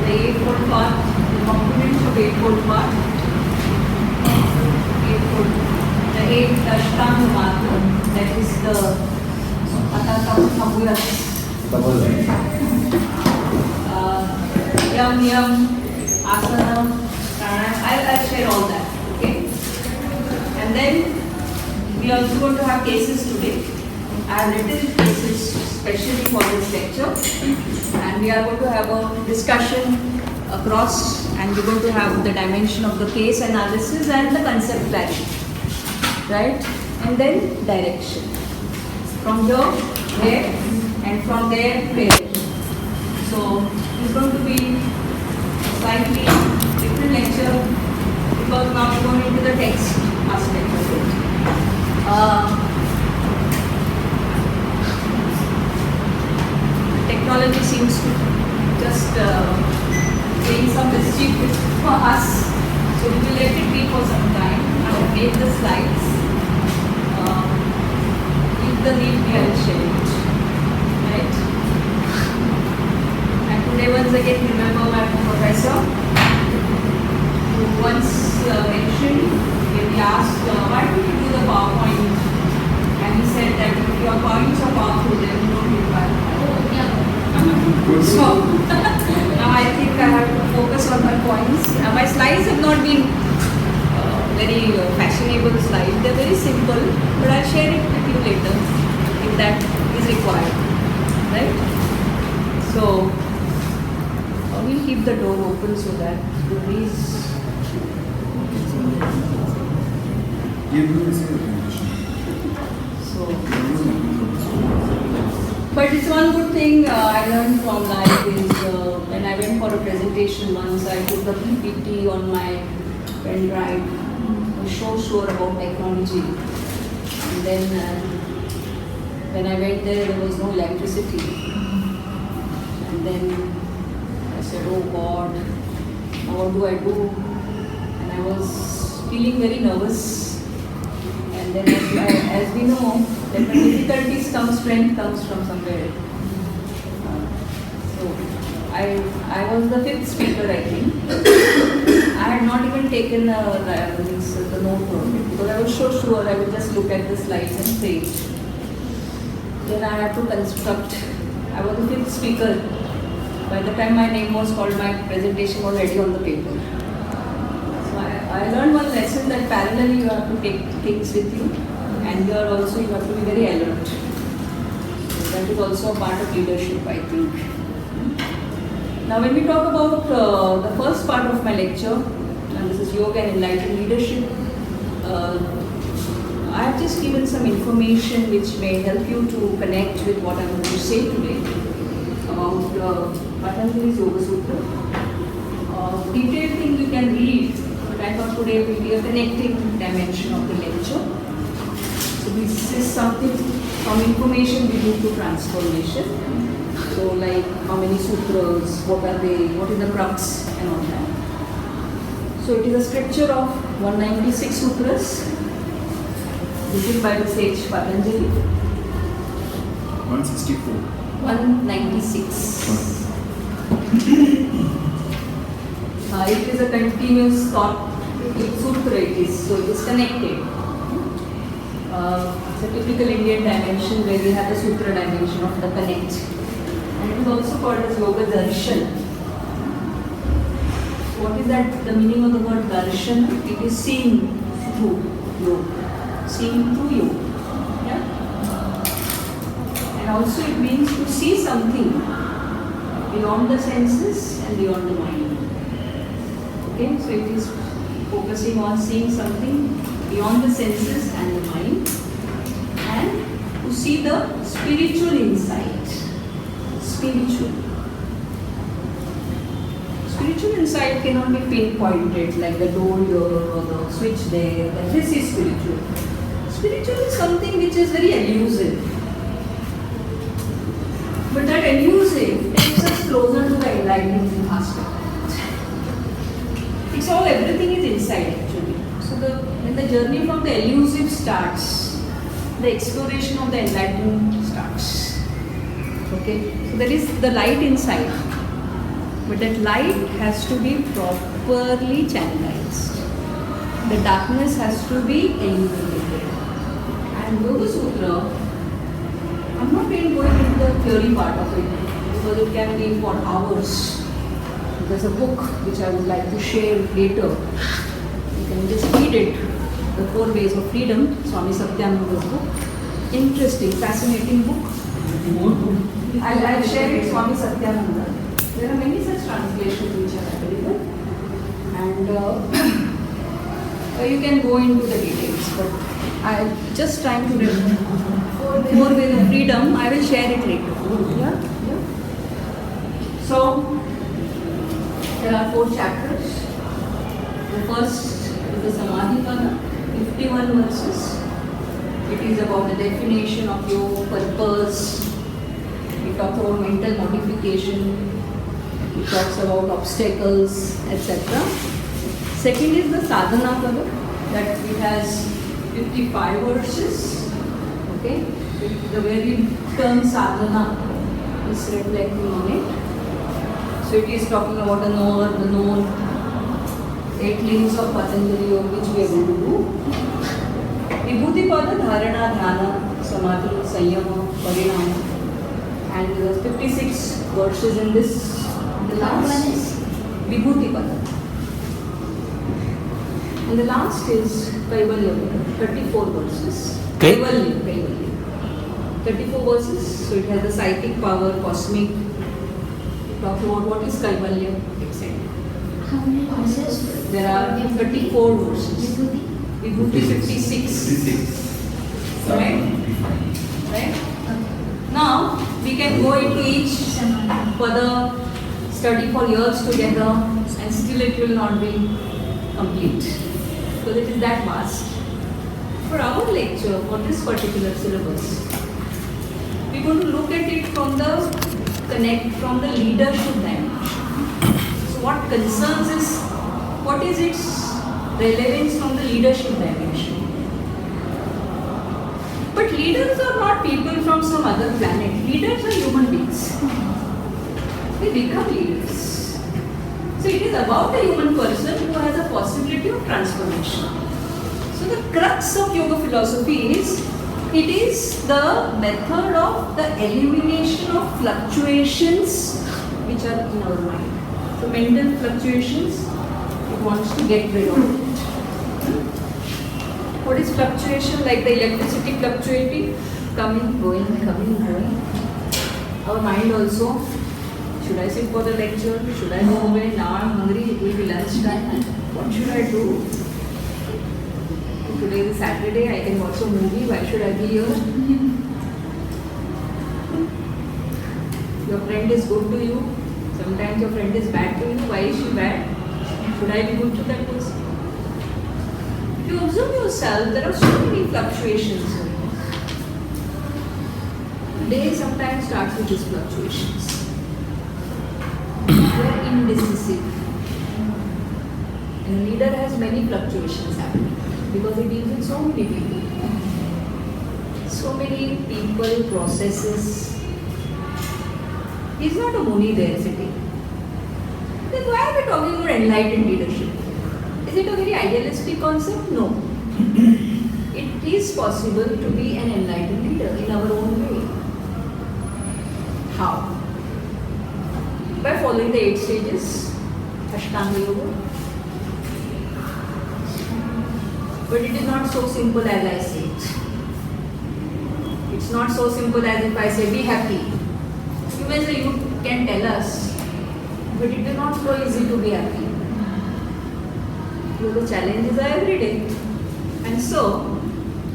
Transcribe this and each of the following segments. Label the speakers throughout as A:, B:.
A: the eightfold path, the components of eightfold path, the eight Ashtanga Marga, that is the Yam Yam, Asana, Pranayama. I'll share all that, okay? And then we are also going to have cases today. I have written cases specially for this lecture, and we are going to have a discussion across, and we're going to have the dimension of the case analysis and the concept clarity, right? And then direction. From here, there, and from there, where. So it's going to be slightly different lecture because now we're going into the text aspect of it. Technology seems to just doing some mischief for us, so we will let it be for some time. I have made the slides. If the need be, I will share it. Right? And today once again remember my professor who once mentioned when we asked why don't you do the PowerPoint, and he said that if your points are powerful then you don't require so now I think I have to focus on my points. My slides have not been very fashionable slides. They're very simple, but I'll share it with you later if that is required. Right? So we'll keep the door open so that the breeze. But it's one good thing I learned from life is when I went for a presentation once, I put the PPT on my pen drive. I was so sure about technology. And then when I went there was no electricity. And then I said, oh God, now what do I do? And I was feeling very nervous. And then as we know, that when difficulties come, strength comes from somewhere. So I was the fifth speaker, I think. I had not even taken the note of it because I was so sure I would just look at the slides and say it. Then I had to construct. I was the fifth speaker. By the time my name was called, my presentation was ready on the paper. So I learned one lesson that parallelly you have to take things with you, and here also you have to be very alert. So that is also a part of leadership, I think. Now when we talk about the first part of my lecture, and this is Yoga and Enlightened Leadership, I have just given some information which may help you to connect with what I'm going to say today about Patanjali's Yoga Sutra. Detailed thing you can read, but I thought today will be a connecting dimension of the lecture. So this is something from information we do to transformation. So like how many sutras, what are they, what is the crux and all that. So it is a scripture of 196 sutras written by the sage Patanjali.
B: 164.
A: 196. It is a continuous thought sutra, it is, so it is connected. It's a typical Indian dimension where we have the sutra dimension of the connect. And it is also called as Yoga Darshan. So what is that? The meaning of the word darshan? It is seeing through yoga. Seeing through yoga. Yeah? And also it means to see something beyond the senses and beyond the mind. Okay, so it is focusing on seeing something beyond the senses and the mind, and to see the spiritual insight. Spiritual insight cannot be pinpointed like the door here or the switch there, that this is spiritual. Spiritual is something which is very elusive. But that elusive takes us closer to the enlightenment aspect. It's all, everything is inside actually. So when the journey from the elusive starts, the exploration of the enlightenment starts. Okay, so there is the light inside. but that light has to be properly channelized. The darkness has to be eliminated. And Yoga Sutra, I'm not going into the theory part of it because it can be for hours. There's a book which I would like to share later. You can just read it. The 4 Ways of Freedom, Swami Satyananda's book. Interesting, fascinating book. I'll share it, Swami Satyananda. There are many such translations which are available. And you can go into the details, but I'm just trying to remember. 4 Ways of Freedom, I will share it later. Yeah? So, there are 4 chapters. The first is the Samadhi Pada, 51 verses. It is about the definition of your purpose. It talks about mental modification. It talks about obstacles, etc. Second is the Sadhana Pada, that it has 55 verses. Okay, the very term sadhana is reflecting on it. So it is talking about the known 8 limbs of Patanjali Yoga which we are going to do. Vibhuti Pada, Dharana, Dhyana, Samadhi, Sanyama, Parinama. And there are 56 verses in this. The last one is Vibhuti Pada. And the last is Kaivalya, 34 verses. Kaivalya. 34 verses, so it has the psychic power, cosmic. Talk about what is Kaivalya, etc.
B: How many verses?
A: There are 34 verses. Vibhuti 56. Right? Now, we can go into each further study for years together and still it will not be complete. Because it is that vast. For our lecture, for this particular syllabus, we're going to look at it from the leadership dimension. So what concerns is, what is its relevance from the leadership dimension? But leaders are not people from some other planet. Leaders are human beings. They become leaders. So it is about the human person who has a possibility of transformation. So the crux of yoga philosophy is, it is the method of the elimination of fluctuations which are in our mind. So mental fluctuations, it wants to get rid of it. What is fluctuation? Like the electricity fluctuating, coming, going, coming, going. Our mind also, should I sit for the lecture? Should I go away? Now I'm hungry, it will be lunch time. What should I do? Today is Saturday, I can watch a movie, why should I be here? Your friend is good to you, sometimes your friend is bad to you, why is she bad? Should I be good to that person? If you observe yourself, there are so many fluctuations. The day sometimes starts with these fluctuations. They are indecisive. And a leader has many fluctuations happening because he deals with so many people. So many people, processes. He's not a Muni there sitting. Then why are we talking about enlightened leadership? Is it a very idealistic concept? No. It is possible to be an enlightened leader in our own way. How? By following the 8 stages, Ashtanga Yoga. But it is not so simple as I say it. It's not so simple as if I say, be happy. You may say, you can tell us, but it is not so easy to be happy. The challenges are every day. And so,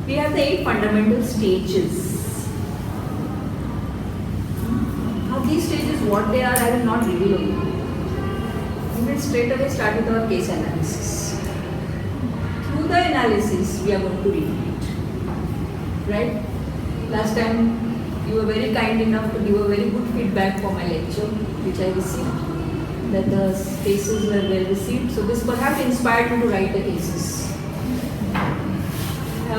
A: we have the 8 fundamental stages. Now these stages, what they are, I will not reveal on you. We will straight away start with our case analysis. Through the analysis, we are going to review it. Right? Last time, you were very kind enough to give a very good feedback for my lecture, which I received. That the cases were well received. So this perhaps inspired me to write the cases. I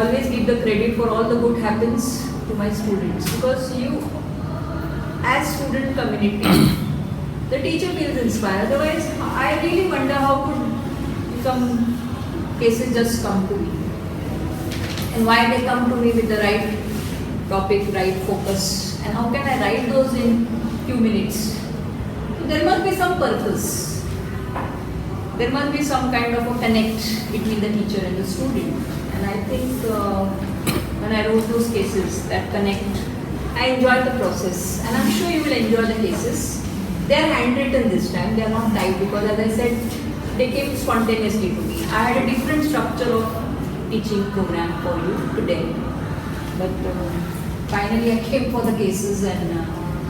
A: always give the credit for all the good happens to my students, because you, as student community, the teacher feels inspired. Otherwise, I really wonder how could some cases just come to me. And why they come to me with the right topic, right focus. And how can I write those in few minutes? So there must be some purpose. There must be some kind of a connect between the teacher and the student. And I think when I wrote those cases, that connect, I enjoyed the process. And I'm sure you will enjoy the cases. They are handwritten this time, they are not typed because as I said, they came spontaneously to me. I had a different structure of teaching program for you today. But finally I came for the cases and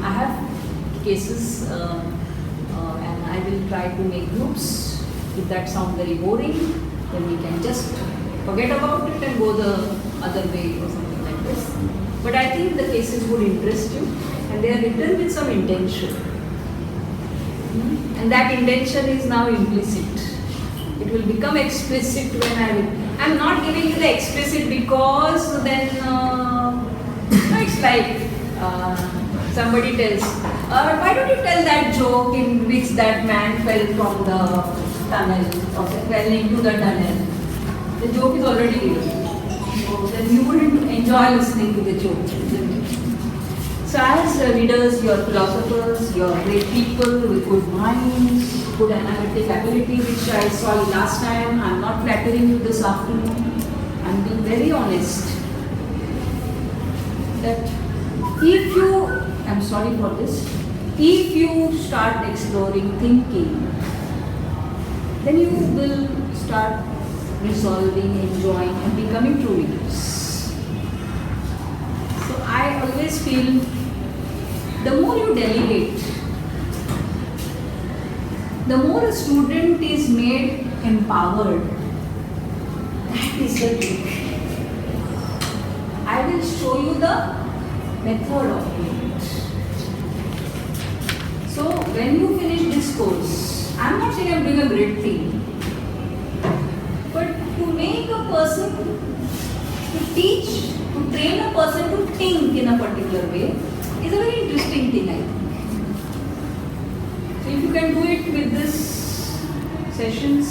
A: I have cases and I will try to make groups. If that sounds very boring, then we can just forget about it and go the other way or something like this. But I think the cases would interest you and they are written with some intention. And that intention is now implicit. It will become explicit when I'm not giving you the explicit because then it's like somebody tells, why don't you tell that joke in which that man fell from the tunnel or fell into the tunnel? The joke is already given. So then you wouldn't enjoy listening to the joke, isn't it? So as readers, you're philosophers, you're great people with good minds, good analytic ability, which I saw you last time. I'm not flattering you this afternoon. I'm being very honest. That if you, I'm sorry for this, if you start exploring thinking, then you will start resolving, enjoying and becoming true readers. So I always feel the more you delegate, the more a student is made empowered. That is the trick. I will show you the method of doing it. So when you finish this course, I'm not saying I'm doing a great thing, but to make a person, to teach, to train a person to think in a particular way is a very interesting thing, I think. So if you can do it with this sessions,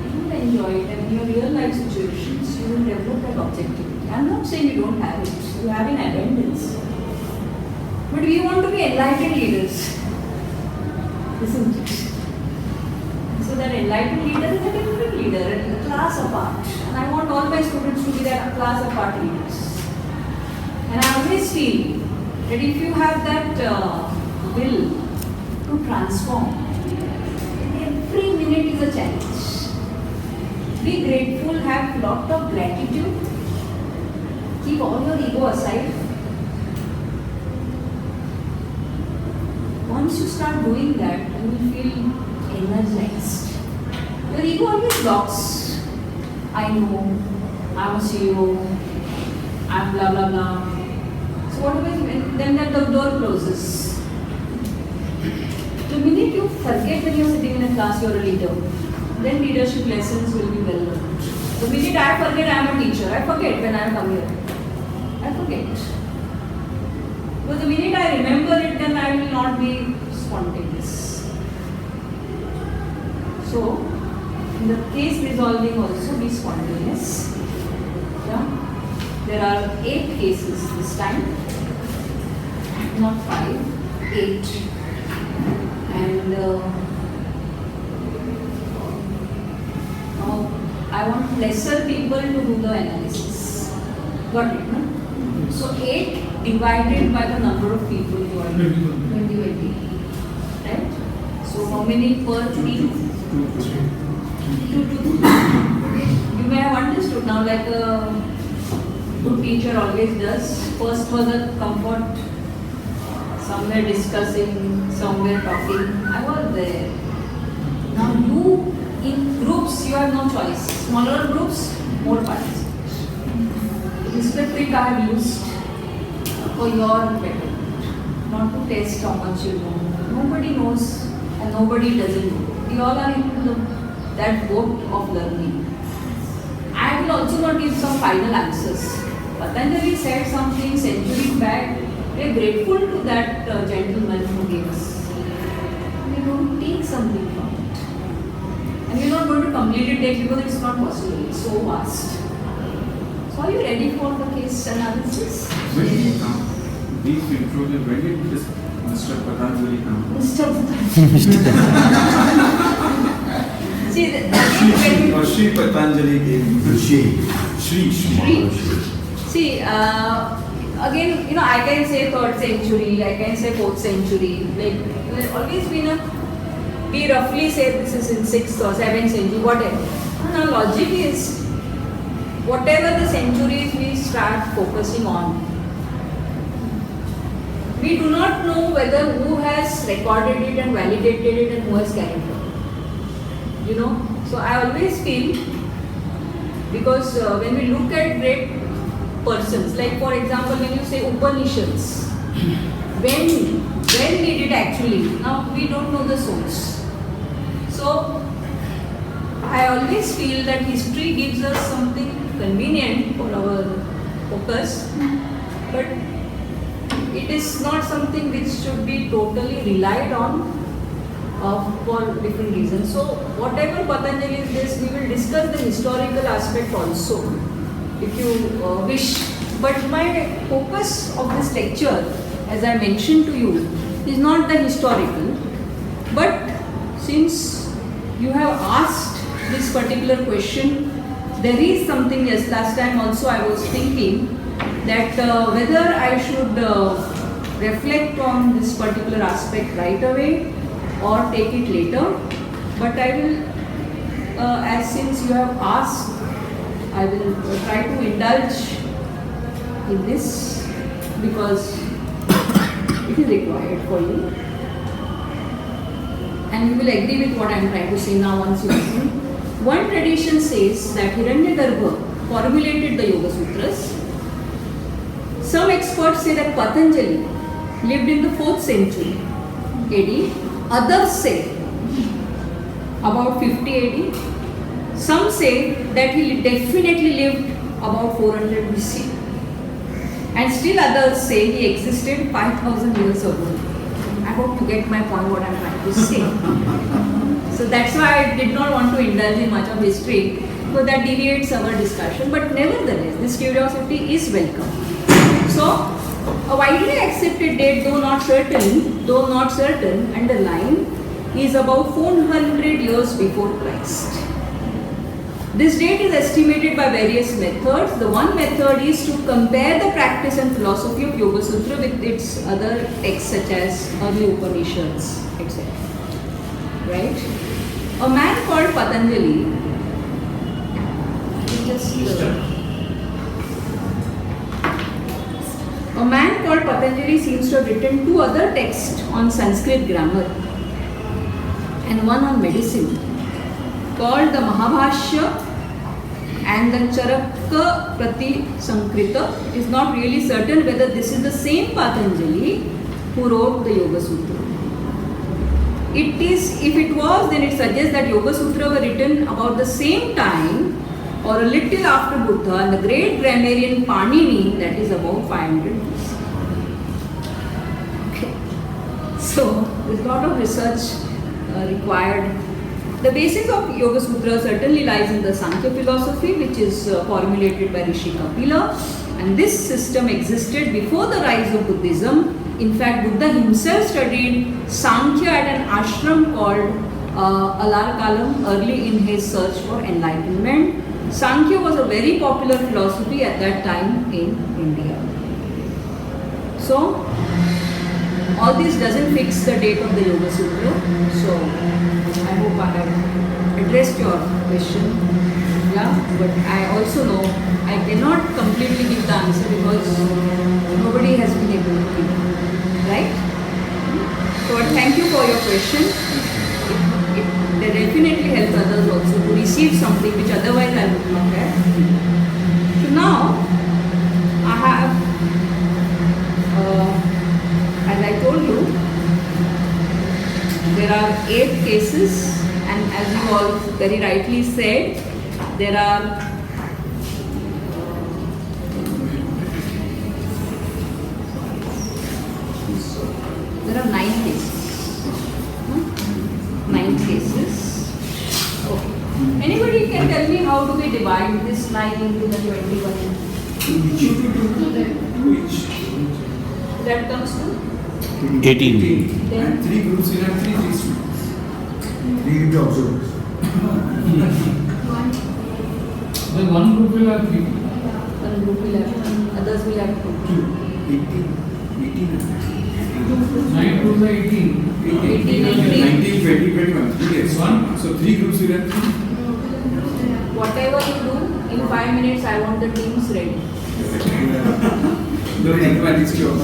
A: you will enjoy it, and in your real life situations, you will develop that objectivity. I'm not saying you don't have it, you have in abundance. But we want to be enlightened leaders, isn't it? So that enlightened leader is a different leader, a class apart. And I want all my students to be that class apart leaders. And I always feel that if you have that will to transform, every minute is a challenge. Be grateful, have lot of gratitude, keep all your ego aside. Once you start doing that, you will feel energized. Your ego always blocks. I know, I'm a CEO, I'm blah blah blah. So what happens then that the door closes? The minute you forget when you're sitting in a class you're a leader, then leadership lessons will be well learned. The minute I forget I'm a teacher, I forget when I come here. I forget. But the minute I remember it, then I will not be spontaneous. So, in the case resolving also be spontaneous. Yeah? There are 8 cases this time, not 5, 8. And now I want lesser people to do the analysis. Got it, no? So 8 divided by the number of people you are 20. Right? So how many per team? 2. You may have understood now, like a good teacher always does. First was a comfort, somewhere discussing, somewhere talking. I was there. Now you, in groups, you have no choice. Smaller groups, more participation. This is the trick I have used for your betterment, not to test how much you know. Nobody knows and nobody doesn't know. We all are in that boat of learning. I will also not give some final answers. Patanjali said something centuries back We are grateful to that gentleman who gave us. We don't take something from it. And we're not going to completely take because it's not possible. It's so vast. So are you ready for the case analysis?
C: When did he come? Brief intro, when did this Mr. Patanjali come?
A: Mr. See, again,
C: Or Shri Patanjali came. Shri.
A: See, again, I can say 3rd century, I can say 4th century. Like, there's always been we roughly say this is in 6th or 7th century, whatever. And our logic is, whatever the centuries we start focusing on, we do not know whether who has recorded it and validated it and who has carried it. So I always feel, because when we look at great persons, like for example when you say Upanishads, when did it actually? Now we don't know the source. So I always feel that history gives us something convenient for our focus, but it is not something which should be totally relied on for different reasons. So whatever Patanjali is this, we will discuss the historical aspect also, if you wish. But my focus of this lecture, as I mentioned to you, is not the historical. But since you have asked this particular question, there is something, yes, last time also I was thinking that whether I should reflect on this particular aspect right away or take it later. But I will, as since you have asked, I will try to indulge in this because it is required for you. And you will agree with what I am trying to say now once you listen. One tradition says that Hiranyagarbha formulated the Yoga Sutras. Some experts say that Patanjali lived in the 4th century AD. Others say about 50 AD. Some say that he definitely lived about 400 BC. And still others say he existed 5,000 years ago. I hope you get my point what I am trying to say. So that's why I did not want to indulge in much of history, so that deviates our discussion. But nevertheless, this curiosity is welcome. So, a widely accepted date, though not certain, underline, is about 400 years before Christ. This date is estimated by various methods. The one method is to compare the practice and philosophy of Yoga Sutra with its other texts such as early Upanishads, etc. Right? A man called Patanjali, seems to have written 2 other texts on Sanskrit grammar and one on medicine, called the Mahabhashya and the Charaka Prati Sankrita. It is not really certain whether this is the same Patanjali who wrote the Yoga Sutra. It is, if it was, then it suggests that Yoga Sutra were written about the same time or a little after Buddha and the great grammarian Panini, that is about 500 BC. Okay. So, there is a lot of research required. The basis of Yoga Sutra certainly lies in the Sankhya philosophy, which is formulated by Rishi Kapila, and this system existed before the rise of Buddhism. In fact, Buddha himself studied Sankhya at an ashram called Alarkalam early in his search for enlightenment. Sankhya was a very popular philosophy at that time in India. So, all this doesn't fix the date of the Yoga Sutra. So, I hope I have addressed your question. Yeah, but I also know I cannot completely give the answer because nobody has been able to give it. Right? So, thank you for your question. It definitely helps others also to receive something which otherwise I would not have. So now, I have, as I told you, there are 8 cases, and as you all very rightly said, there are There are 9 cases. 9 cases. Okay. Anybody can tell me how do we divide this 9 into the 21? That comes to
D: 18.
C: And 3 groups will have 3 students.
E: 3 into observers.
F: Then one group will have 3.
A: one group will have, others will have 2.
C: 18.
F: 9 groups are 18.
A: 18 and 3.
C: 19, 20, 21. 3 gets
F: One.
C: So 3 groups will have 3.
A: Whatever you do, in 5 minutes I want the teams ready.
C: The mathematics job. 1,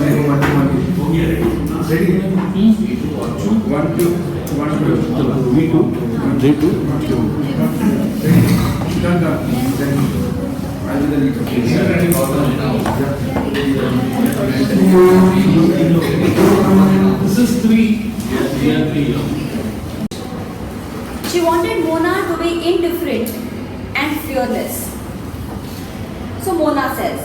C: 2, 1, 2.
D: We two. They two.
C: Done, done. Then I'll do the next
F: This is 3.
B: She wanted Mona to be indifferent and fearless. So Mona says,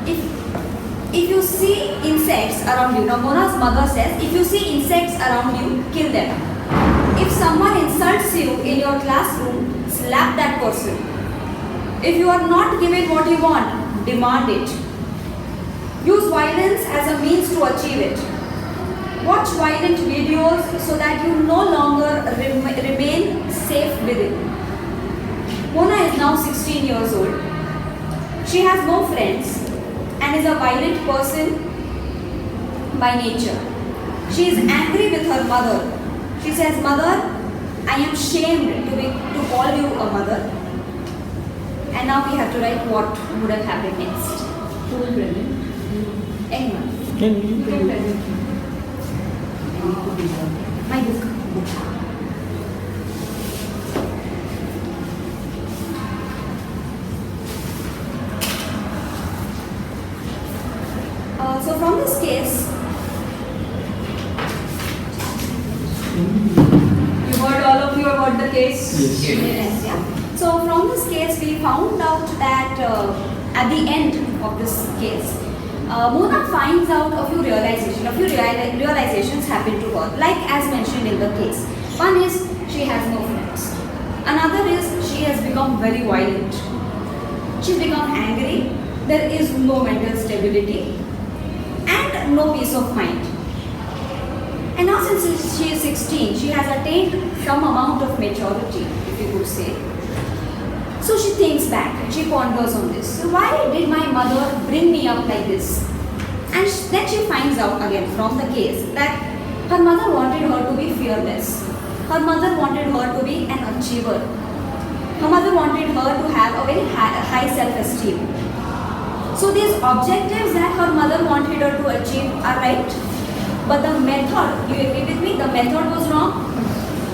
B: if you see insects around you, now Mona's mother says, if you see insects around you, kill them. If someone insults you in your classroom, slap that person. If you are not given what you want, demand it. Use violence as a means to achieve it. Watch violent videos so that you no longer remain safe within. Mona is now 16 years old. She has no friends and is a violent person by nature. She is angry with her mother. She says, "Mother, I am shamed to call you a mother." And now we have to write what would have happened next.
A: Who will present?
B: Anyone?
A: You can present.
B: My book. So from this case,
A: You heard, all of you have heard the case?
B: yes, yeah. So from this case, we found out that at the end of this case, Mona finds out a few realizations happen to her, like as mentioned in the case. One is she has no friends. Another is she has become very violent. She's become angry. There is no mental stability and no peace of mind. And now since she is 16, she has attained some amount of maturity, if you could say. So she thinks back and she ponders on this. So why did my mother bring me up like this? And then she finds out again from the case that her mother wanted her to be fearless. Her mother wanted her to be an achiever. Her mother wanted her to have a very high self-esteem. So these objectives that her mother wanted her to achieve are right, but the method, you agree with me, the method was wrong?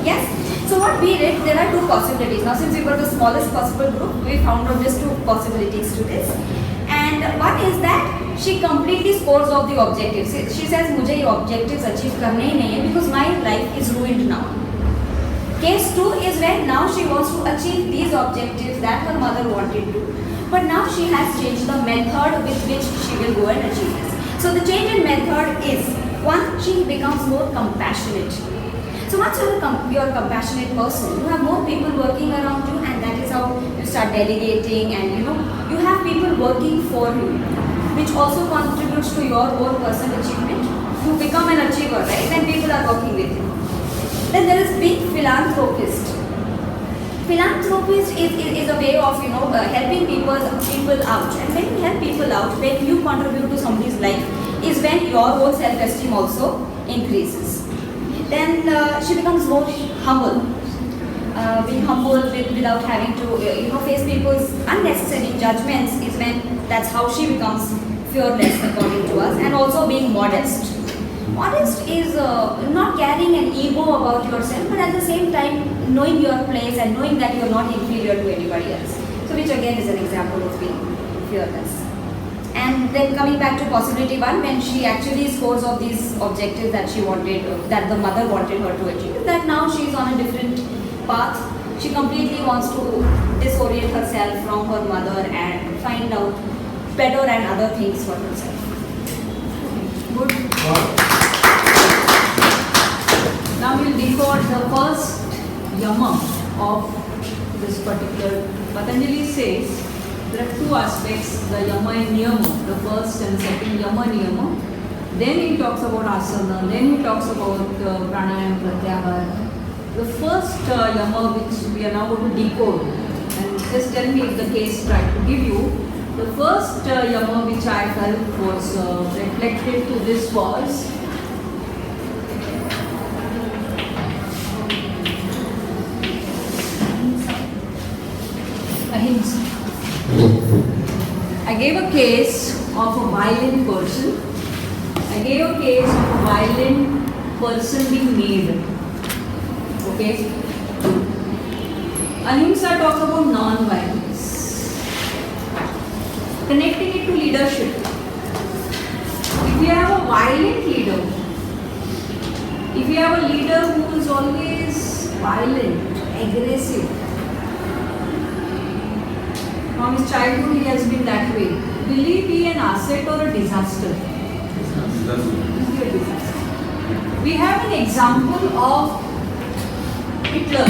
B: Yes? So what we did, there are 2 possibilities. Now since we were the smallest possible group, we found out just 2 possibilities to this. And one is that she completely scores off the objectives. She says, मुझे ये objectives achieve करने ही नहीं है because my life is ruined now. Case 2 is when now she wants to achieve these objectives that her mother wanted to. But now she has changed the method with which she will go and achieve this. So the change in method is, one, she becomes more compassionate. So once you're a compassionate person, you have more people working around you, and that is how you start delegating, and you have people working for you, which also contributes to your own personal achievement. You become an achiever, right? Then people are working with you. Then there is being philanthropist. Philanthropist is a way of helping people out, and when you help people out, when you contribute to somebody's life, is when your own self-esteem also increases. Then she becomes more humble. Being humble without having to face people's unnecessary judgments is when that's how she becomes fearless, according to us, and also being modest. Modest is not carrying an ego about yourself, but at the same time knowing your place and knowing that you are not inferior to anybody else. So which again is an example of being fearless. And then coming back to possibility 1, when she actually scores of these objectives that she wanted, that the mother wanted her to achieve, that now she is on a different path. She completely wants to disorient herself from her mother and find out better and other things for herself. Good.
A: yama of this particular, Patanjali says there are two aspects, the yama and niyama, the first and second yama niyama. Then he talks about asana, then he talks about pranayama, pratyahara. The first yama which we are now going to decode, and just tell me if the case tried to give you. The first yama which I felt was reflected to this was ahimsa. I gave a case of a violent person. I gave a case of a violent person being made. Okay? Ahimsa talks about non-violence. Connecting it to leadership. If you have a violent leader, if you have a leader who is always violent, aggressive, from his childhood he has been that way, will he be an asset or a disaster? Will be a disaster. We have an example of Hitler.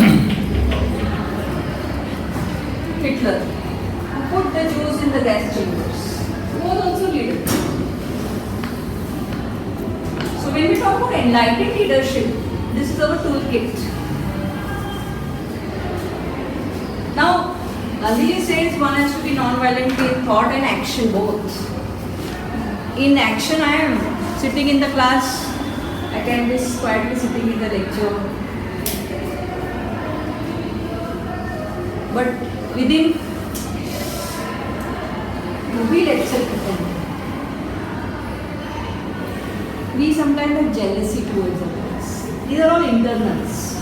A: Hitler, who put the Jews in the gas chambers, who was also leader. So when we talk about enlightened leadership, this is our toolkit. Now, Gandhiji says one has to be non-violent in thought and action both. In action, I am sitting in the class, I can be quietly sitting in the lecture. But within, to be lecture pretend. We sometimes have jealousy towards others. These are all internals.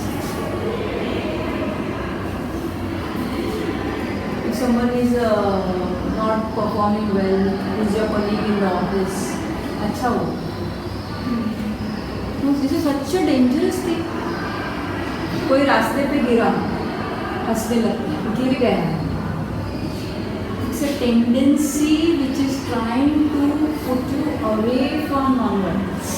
A: If someone is not performing well, is your colleague in the office, अच्छा हो. No, this is such a dangerous thing. कोई रास्ते पे गिरा, हंसने लगता, गिर गया. It's a tendency which is trying to put you away from non-violence.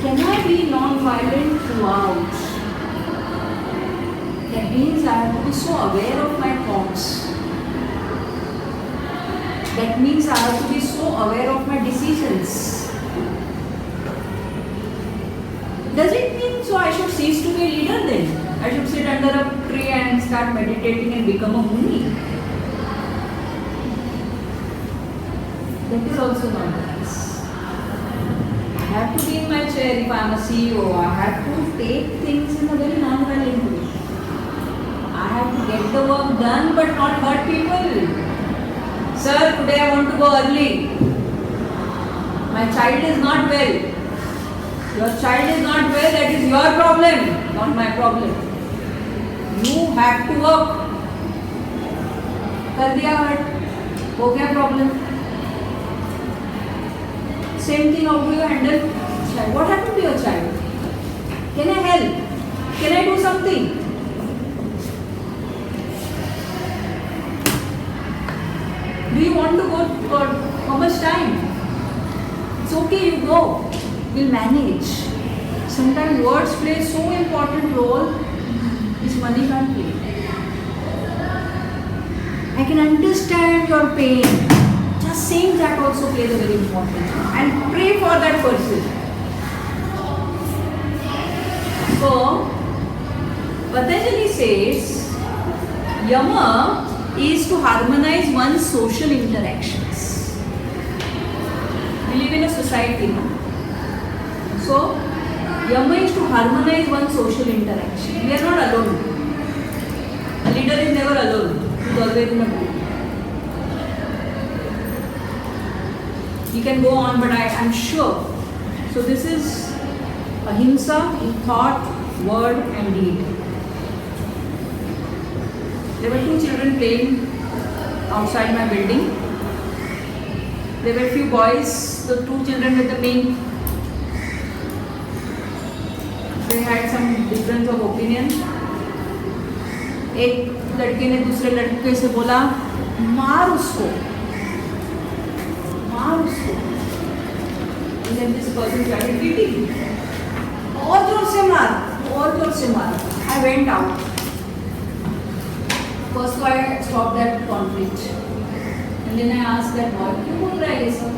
A: Can I be non-violent throughout? That means I have to be so aware of my thoughts. That means I have to be so aware of my decisions. Does it mean so I should cease to be a leader then? I should sit under a tree and start meditating and become a Muni? That is also not the case. I have to be in my chair if I am a CEO. I have to take things in a very non-violent way. I have to get the work done but not hurt people. Sir, today I want to go early. My child is not well. Your child is not well, that is your problem, not my problem. You have to work. कर दिया हट, हो गया problem. Same thing, how do you handle child? What happened to your child? Can I help? Can I do something? Do you want to go for how much time? It's okay, you go. We'll manage. Sometimes words play so important role which money can't play. I can understand your pain. Just saying that also plays a very important role. And pray for that person. So, Patanjali says, Yama is to harmonize one's social interactions. We live in a society now. So, Yama is to harmonize one's social interaction. We are not alone. A leader is never alone. He is always in a group. We can go on, but I am sure. So this is ahimsa in thought, word and deed. There were two children playing outside my building. There were few boys, the two children with the pink. They had some difference of opinion. एक लड़के ने दूसरे लड़के से बोला, मार उसको, मार उसको. And then this person started beating. और जोर से उससे मारा. I went out. First so I stopped that conflict. And then I asked that boy, क्यों बोल रहा है ये सब?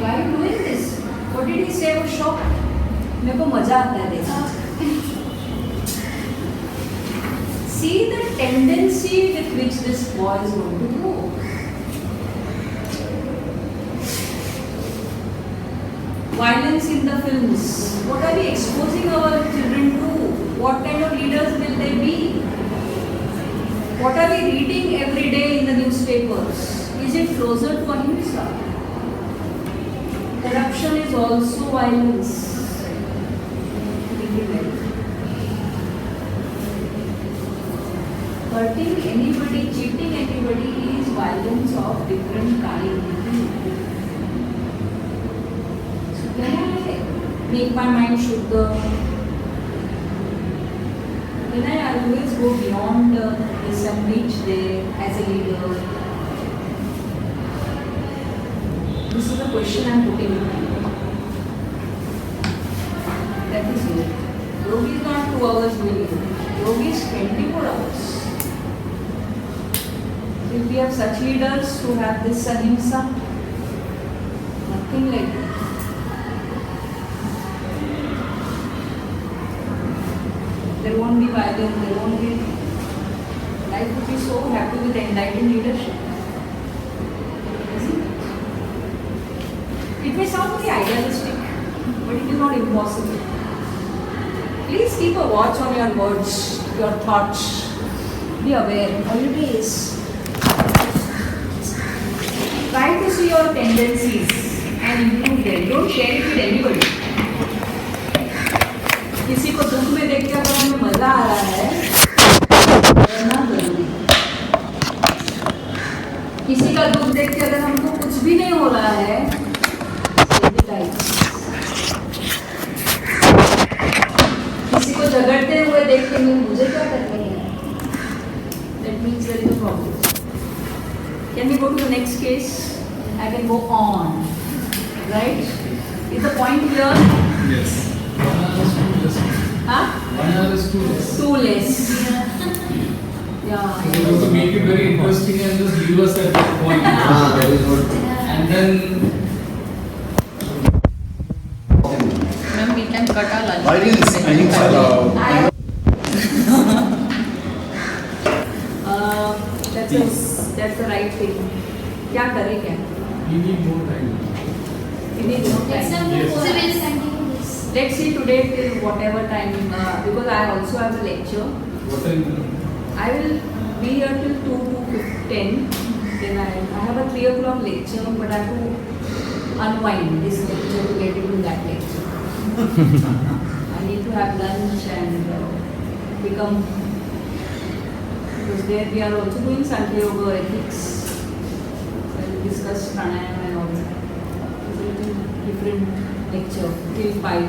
A: Why are you doing this? What did he say? I was shocked. मेरे को मजा आता है देखना. See the tendency with which this boy is going to grow. Violence in the films. What are we exposing our children to? What kind of leaders will they be? What are we reading every day in the newspapers? Is it closer to ahimsa? Corruption is also violence. Hurting anybody, cheating anybody is violence of different kind. So can I make my mind Shuddha? Can I always go beyond this and reach there as a leader? This is the question I am putting. That is yoga. Yoga is not 2 hours doing it. Yoga is 24 hours. If we have such leaders who have this ahimsa, nothing like that. There won't be violence, there won't be. Life would be so happy with enlightened leadership. Isn't it? It may sound very idealistic, but it is not impossible. Please keep a watch on your words, your thoughts. Be aware, always. Try to see your tendencies and improve them. Don't share it with anybody. किसी को दुख में देख के अगर हमें मजा आ रहा है, करना जरूरी. किसी का दुख देख के अगर हमको कुछ भी नहीं हो रहा है, किसी को झगड़ते हुए देख के मुझे क्या करना है? That means there is a problem. Can we go to the next case? I can go on. Right? Is the point clear?
C: Yes.
F: 1 hour is too less.
A: Huh?
F: 1 hour is too less.
A: Too less. Yeah.
F: So you have to make it very interesting and just leave us at that point.
E: That is what.
F: And then
A: Ma'am, we can cut our lunch.
D: Violence, ahimsa.
A: That's the right thing. क्या करें क्या?
F: we need more time.
A: We need more
B: Let's
A: time.
F: Yes.
B: continue this.
A: Let's see today till whatever time because I also have a lecture.
F: What time?
A: I will be here till 2 to 10. Then I have a 3 o'clock lecture, but I have to unwind this lecture to get into that lecture. I need to have lunch and become, because there we are also doing Sankhya Yoga ethics. We'll discuss pranayama and all that. It's a little different lecture till 5.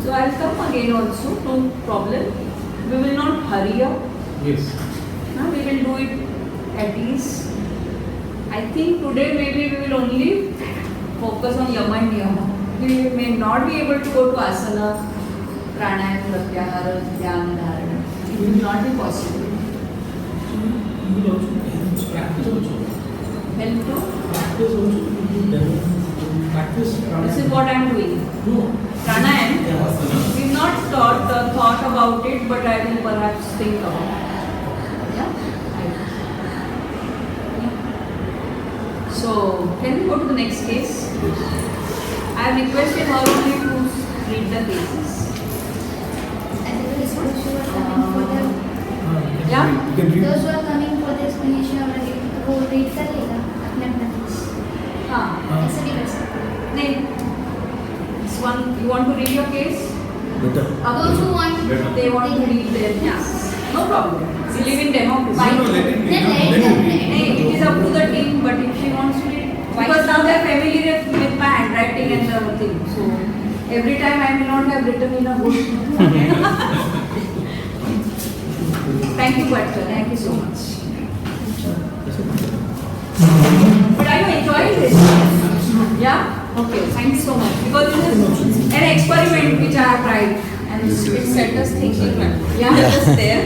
A: So I'll come again also, no problem. We will not hurry up.
F: Yes.
A: No, we will do it at ease. I think today maybe we will only focus on yama and niyama. We may not be able to go to asana, pranayama, pratyahara, dhyana, dharana. It will not be possible. Help to? This is what I am doing. Pranayama. We've not thought about it, but I will perhaps think about it. Yeah? So, can we go to the next case? I have requested her only to read the cases.
B: And the response who are coming for the
A: Yeah?
E: You can read.
B: those who are coming for the explanation already वो read कर लेगा अपने अपना कुछ
A: हाँ.
B: ऐसे भी कर सकते हैं.
A: नहीं. This one, you want to read your case?
E: Better.
B: Those who want
A: They want to read their case. No problem. We live in democracy.
B: Then let them.
A: Hey, it is up to the team, but if she wants to read, because now they are familiar with my handwriting and the thing. So every time I may not have written in a book. Thank you, Bhatta. Thank you so much. But are you enjoying this? Yeah? Okay, thank you so much. Because this is an experiment which I have tried and
G: it set us thinking, man.
A: Yeah, just there.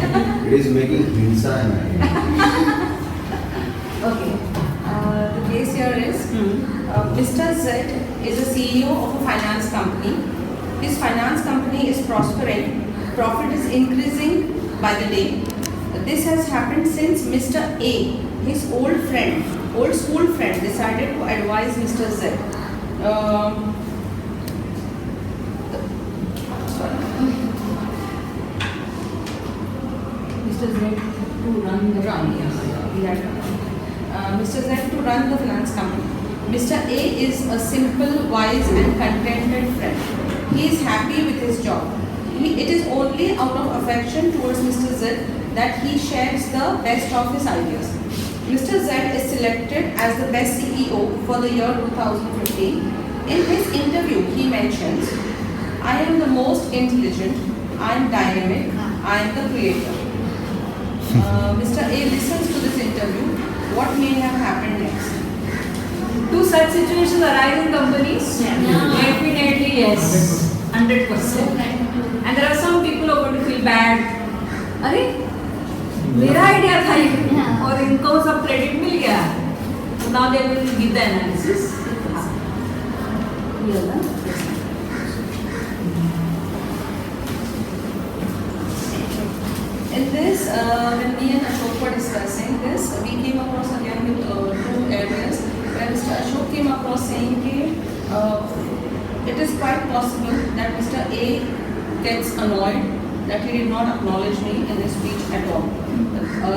E: It is making hinsa and
A: Okay.
G: The case here is Mr. Z is a CEO of a finance company. His finance company is prospering. Profit is increasing by the day. This has happened since Mr. A, his old school friend, decided to advise Mr. Z.
A: Mr. Z to run the company.
G: Mr. Z to run the finance company. Mr. A is a simple, wise and contented friend. He is happy with his job. It is only out of affection towards Mr. Z that he shares the best of his ideas. Mr. Z is selected as the best CEO for the year 2015. In his interview, he mentions, I am the most intelligent, I am dynamic, I am the creator. Mr. A listens to this interview. What may have happened next?
A: Do such situations arise in companies? Definitely yes. 100%. And there are some people who are going to feel bad. अरे मेरा idea था ये और इनको सब credit मिल गया. So now they will give the analysis. Here, na?
G: In this, when me and Ashok were discussing this, we came across again with two areas where Mr. Ashok came across saying that it is quite possible that Mr. A gets annoyed that he did not acknowledge me in his speech at all.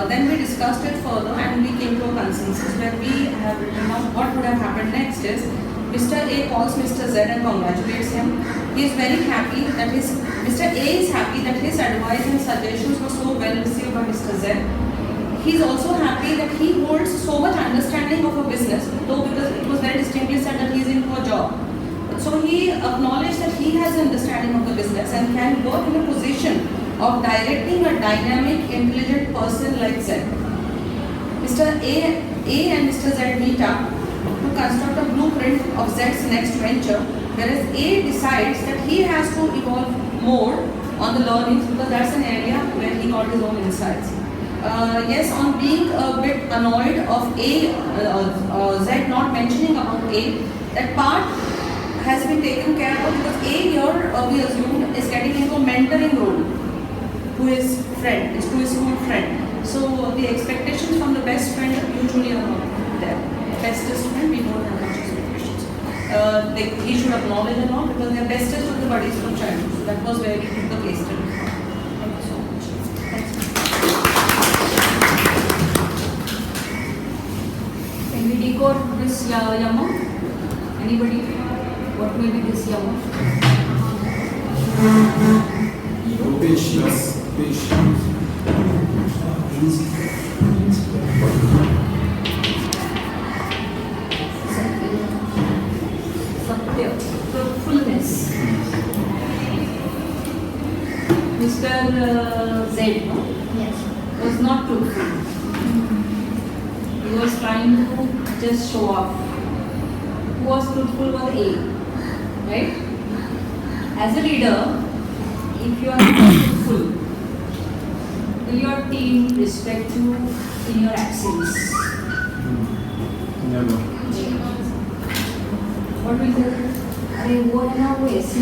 G: Then we discussed it further and we came to a consensus where we have written out what would have happened next is Mr. A calls Mr. Z and congratulates him. He is very happy that Mr. A is happy that his advice and suggestions were so well received by Mr. Z. He is also happy that he holds so much understanding of a business, though because it was very distinctly said that he is into a job. So he acknowledged that he has understanding of the business and can work in a position of directing a dynamic, intelligent person like Z. Mr. A and Mr. Z meet up to construct a blueprint of Z's next venture, whereas A decides that he has to evolve more on the learnings because that's an area where he got his own insights. Yes, on being a bit annoyed of Z not mentioning about A, that part has been taken care of because A here we assumed is getting into a mentoring role to his friend, to his school friend. So the expectations from the best friend usually are not there. Bestest friend, we don't have much expectations. He should acknowledge and all because they are bestest of the buddies from childhood. So that was where we took the case study from. Thank you so much. Thanks.
A: Can we decode this yama? Anybody? What may be this yama?
C: Patience.
A: Satya, truthfulness. Mr. Z was not truthful. He was trying to just show off. Who was truthful was A, right? As a leader, if you are not truthful, will your team respect you in your absence?
C: Never.
A: What will they? अरे वो है ना वो ऐसे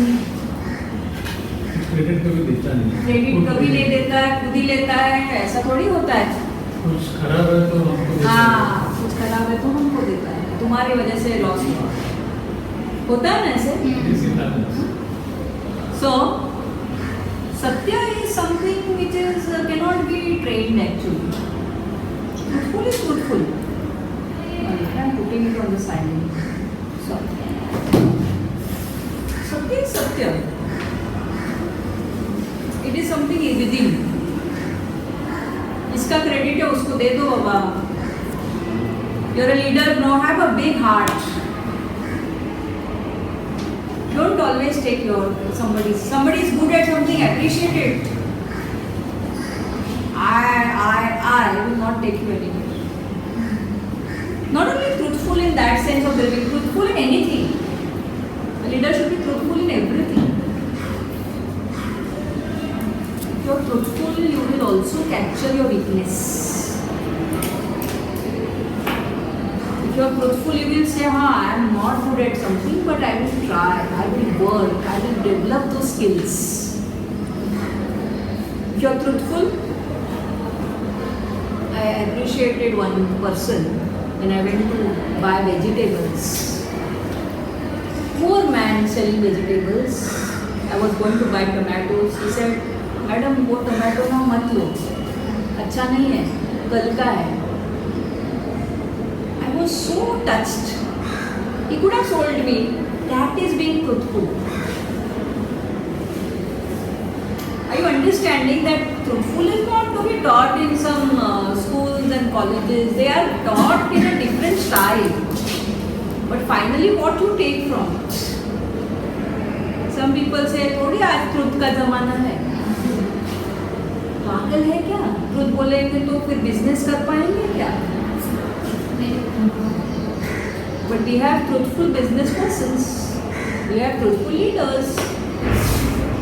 F: credit कभी देता नहीं
A: credit कभी नहीं देता है, खुद ही लेता है, ऐसा थोड़ी होता है.
F: कुछ खराब है तो हमको देता
A: हाँ, कुछ खराब है तो हमको देता है, तुम्हारी वजह से लॉस हुआ, होता है ना ऐसे.
F: है ये सिद्धांत है
A: So, Satya is something which is cannot be trained actually. Truthful is truthful. I'm putting it on the side. So, Satya is Satya. It is something within. इसका क्रेडिट है उसको दे दो बाबा. You're a leader, now have a big heart. Don't always take your somebody is good at something, appreciate it. I will not take you anywhere. Not only truthful in that sense of being truthful in anything. A leader should be truthful in everything. also capture your weakness. If you are truthful, you will say, I am not good at something, but I will try, I will work, I will develop those skills. If you are truthful, I appreciated one person when I went to buy vegetables. Poor man selling vegetables. I was going to buy tomatoes. He said, Madam, वो tomato ना मत लो, अच्छा नहीं है, कल का है. I was so touched. He could have told me, that is being truthful. Are you understanding that truthful is not to be taught in some schools and colleges? They are taught in a different style. But finally, what you take from it? Some people say, थोड़ी आज truth का जमाना है. पागल है क्या? Truth बोलेंगे तो फिर business कर पाएंगे क्या? But we have truthful business persons. We have truthful leaders.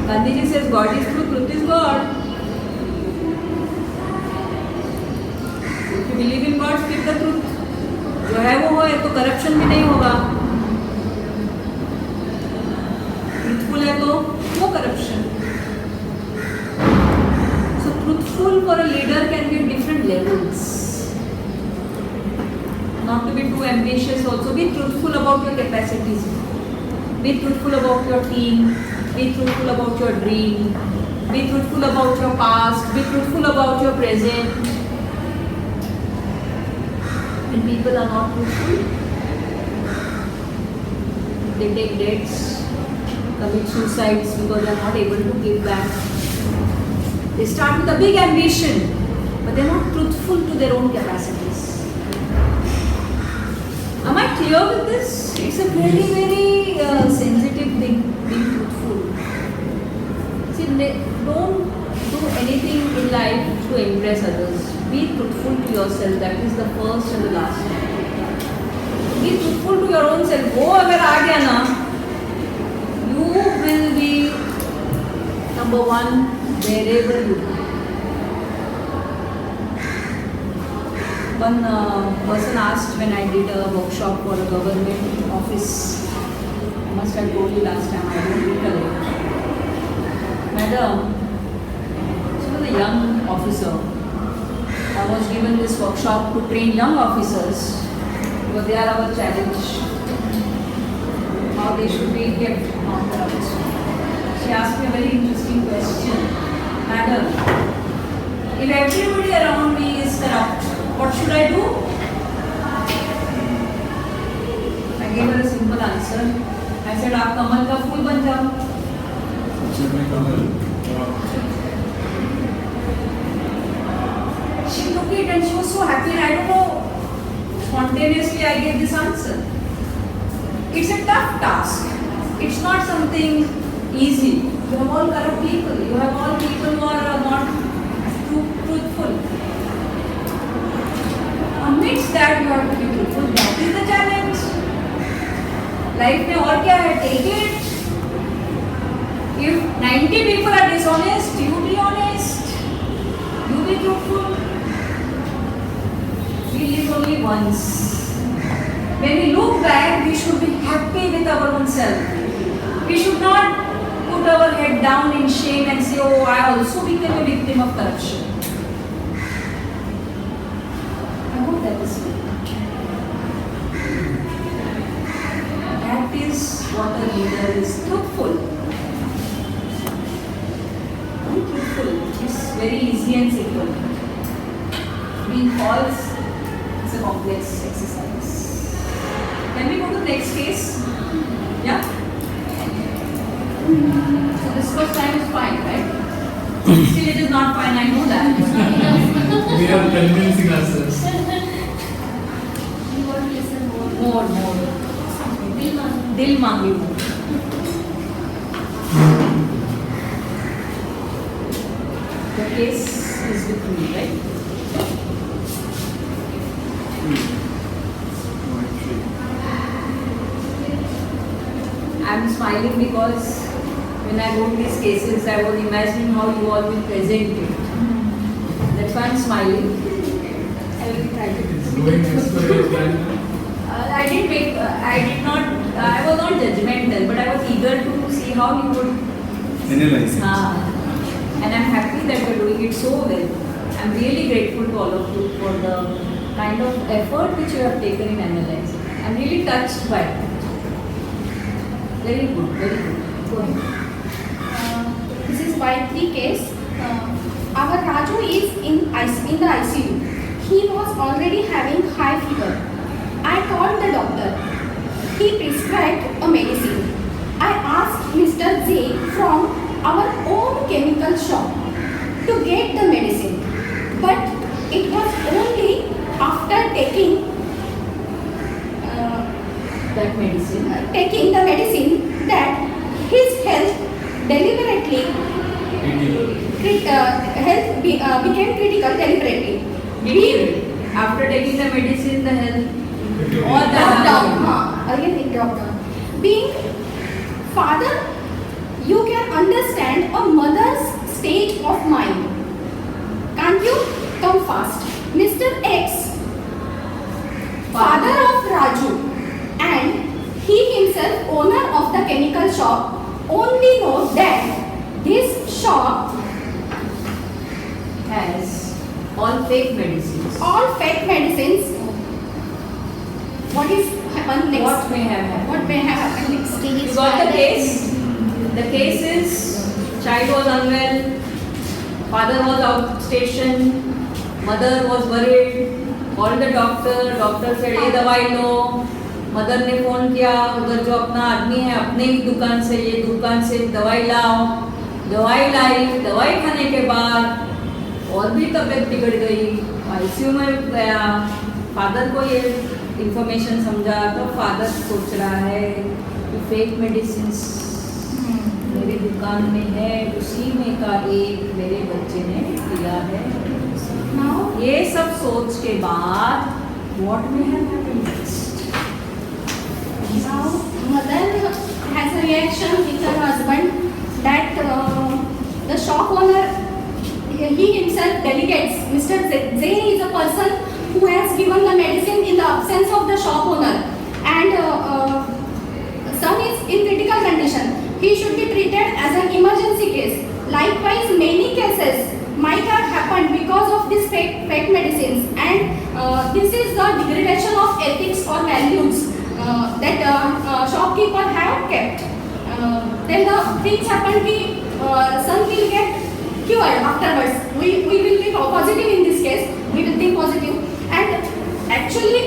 A: Gandhiji says God is truth, truth is God. If you believe in God, speak the truth. जो है वो है तो करप्शन भी नहीं होगा. Truthful है तो no corruption. So truthful for a leader can be at different levels. Not to be too ambitious also. Be truthful about your capacities. Be truthful about your team. Be truthful about your dream. Be truthful about your past. Be truthful about your present. When people are not truthful, they take debts, commit suicides because they are not able to give back. They start with a big ambition, but they are not truthful to their own capacities. Am I clear with this? It's a very, very sensitive thing, being truthful. See, don't do anything in life to impress others. Be truthful to yourself. That is the first and the last. Be truthful to your own self. वो अगर आ गया ना, you will be number one wherever you go. One person asked when I did a workshop for a government office. I must have told you last time, I don't recollect. Madam, she was a young officer. I was given this workshop to train young officers because they are our challenge. How they should be kept on corrupt. She asked me a very interesting question. Madam, if everybody around me is corrupt, what should I do? I gave her a simple answer. I said, आप कमल का फूल बन जाओ. She took it and she was so happy. I don't know, spontaneously I gave this answer. It's a tough task. It's not something easy. You have all corrupt people. You have all people who are not truthful. Amidst that, you have to be truthful. That is the challenge. Life में और क्या है? Take it. If 90 people are dishonest, you be honest. You be truthful. We live only once. When we look back, we should be happy with our own self. We should not put our head down in shame and say, oh, I also became a victim of corruption. I hope that is clear. That is what a leader is. Truthful. Be truthful. It's very easy and simple. Being false is a complex exercise. Can we go to the next case? Yeah? So this first time is fine, right? Still it is not fine, I know that.
F: We are convincing ourselves.
B: You want to listen more?
A: More. Dil मांगी more. The case is with me, right? I am smiling because when I wrote these cases, I was imagining how you all will present it. That's why I'm smiling.
B: I will try to.
F: Going as per your plan.
A: I did not, I was not judgmental, but I was eager to see how he would.
C: Analyze it.
A: And I'm happy that you're doing it so well. I'm really grateful to all of you for the kind of effort which you have taken in analyzing. I'm really touched by it. Very good, very good. Go ahead.
H: This is Y3 case. Our Raju is in the ICU. He was already having high fever. I called the doctor. He prescribed a medicine. I asked Mr. J from our own chemical shop to get the medicine. But it was only after taking
A: That medicine.
H: the medicine that his health deliberately became critical deliberately.
A: After taking the medicine, the health or the
H: Dropped down. Again it dropped down. Being father, you can understand a mother's state of mind. Can't you? Come fast. Mr. X, father of Raju, and he himself owner of the chemical shop, only knows that this shop
A: has all fake medicines.
H: all fake medicines. What is happened next?
A: What may have happened?
H: What may have happened next?
A: You got the case? The case is child was unwell, father was outstation, mother was worried, called the doctor said ये दवाई लो, mother ने phone किया, उधर जो अपना आदमी है अपने ही दुकान से दवाई लाओ, दवाई लाई, दवाई खाने के बाद और भी तबीयत बिगड़ गई, आईसीयू में गया, फादर को ये इंफॉर्मेशन समझा तो फादर सोच रहा है कि फेक मेडिसिन मेरी दुकान में है, उसी में का एक मेरे बच्चे ने दिया है।
H: Now,
A: ये सब सोच के बाद व्हाट में है
H: now mother has a reaction with her husband that the shop owner, he himself delegates. Mr. Zain is a person who has given the medicine in the absence of the shop owner, and son is in critical condition. He should be treated as an emergency case. Likewise, many cases might have happened because of these fake medicines, and this is the degradation of ethics or values that shopkeeper have kept. Then the things happen ki son will get cured afterwards. We will be positive in this case. We will think positive, and actually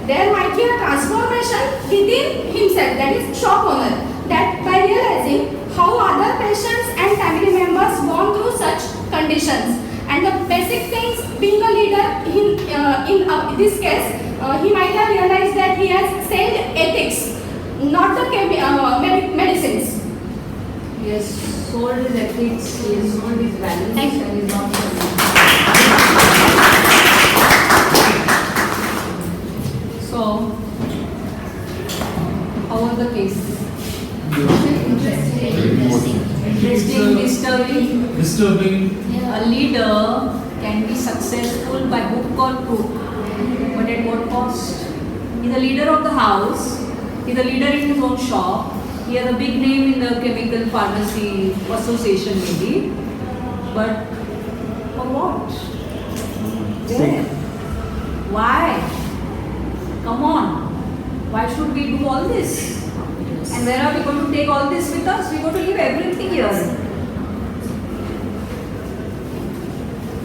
H: there might be a transformation within himself, that is shop owner, that by realizing how other patients and family members gone through such conditions, and the basic things, being a leader in this case, he might have realized that he has sold ethics, not the medicines.
A: Yes, sold his ethics, he has sold his values,
H: Thank you.
A: and is not so, how was the case? Interesting,
F: Disturbing.
A: A leader can be successful by hook or crook, but at what cost? He's the leader of the house, he's the leader in his own shop, he has a big name in the chemical pharmacy association maybe, but for what? Where? Why? Come on, why should we do all this? And where are we going to take all this with us? We're going to leave everything here.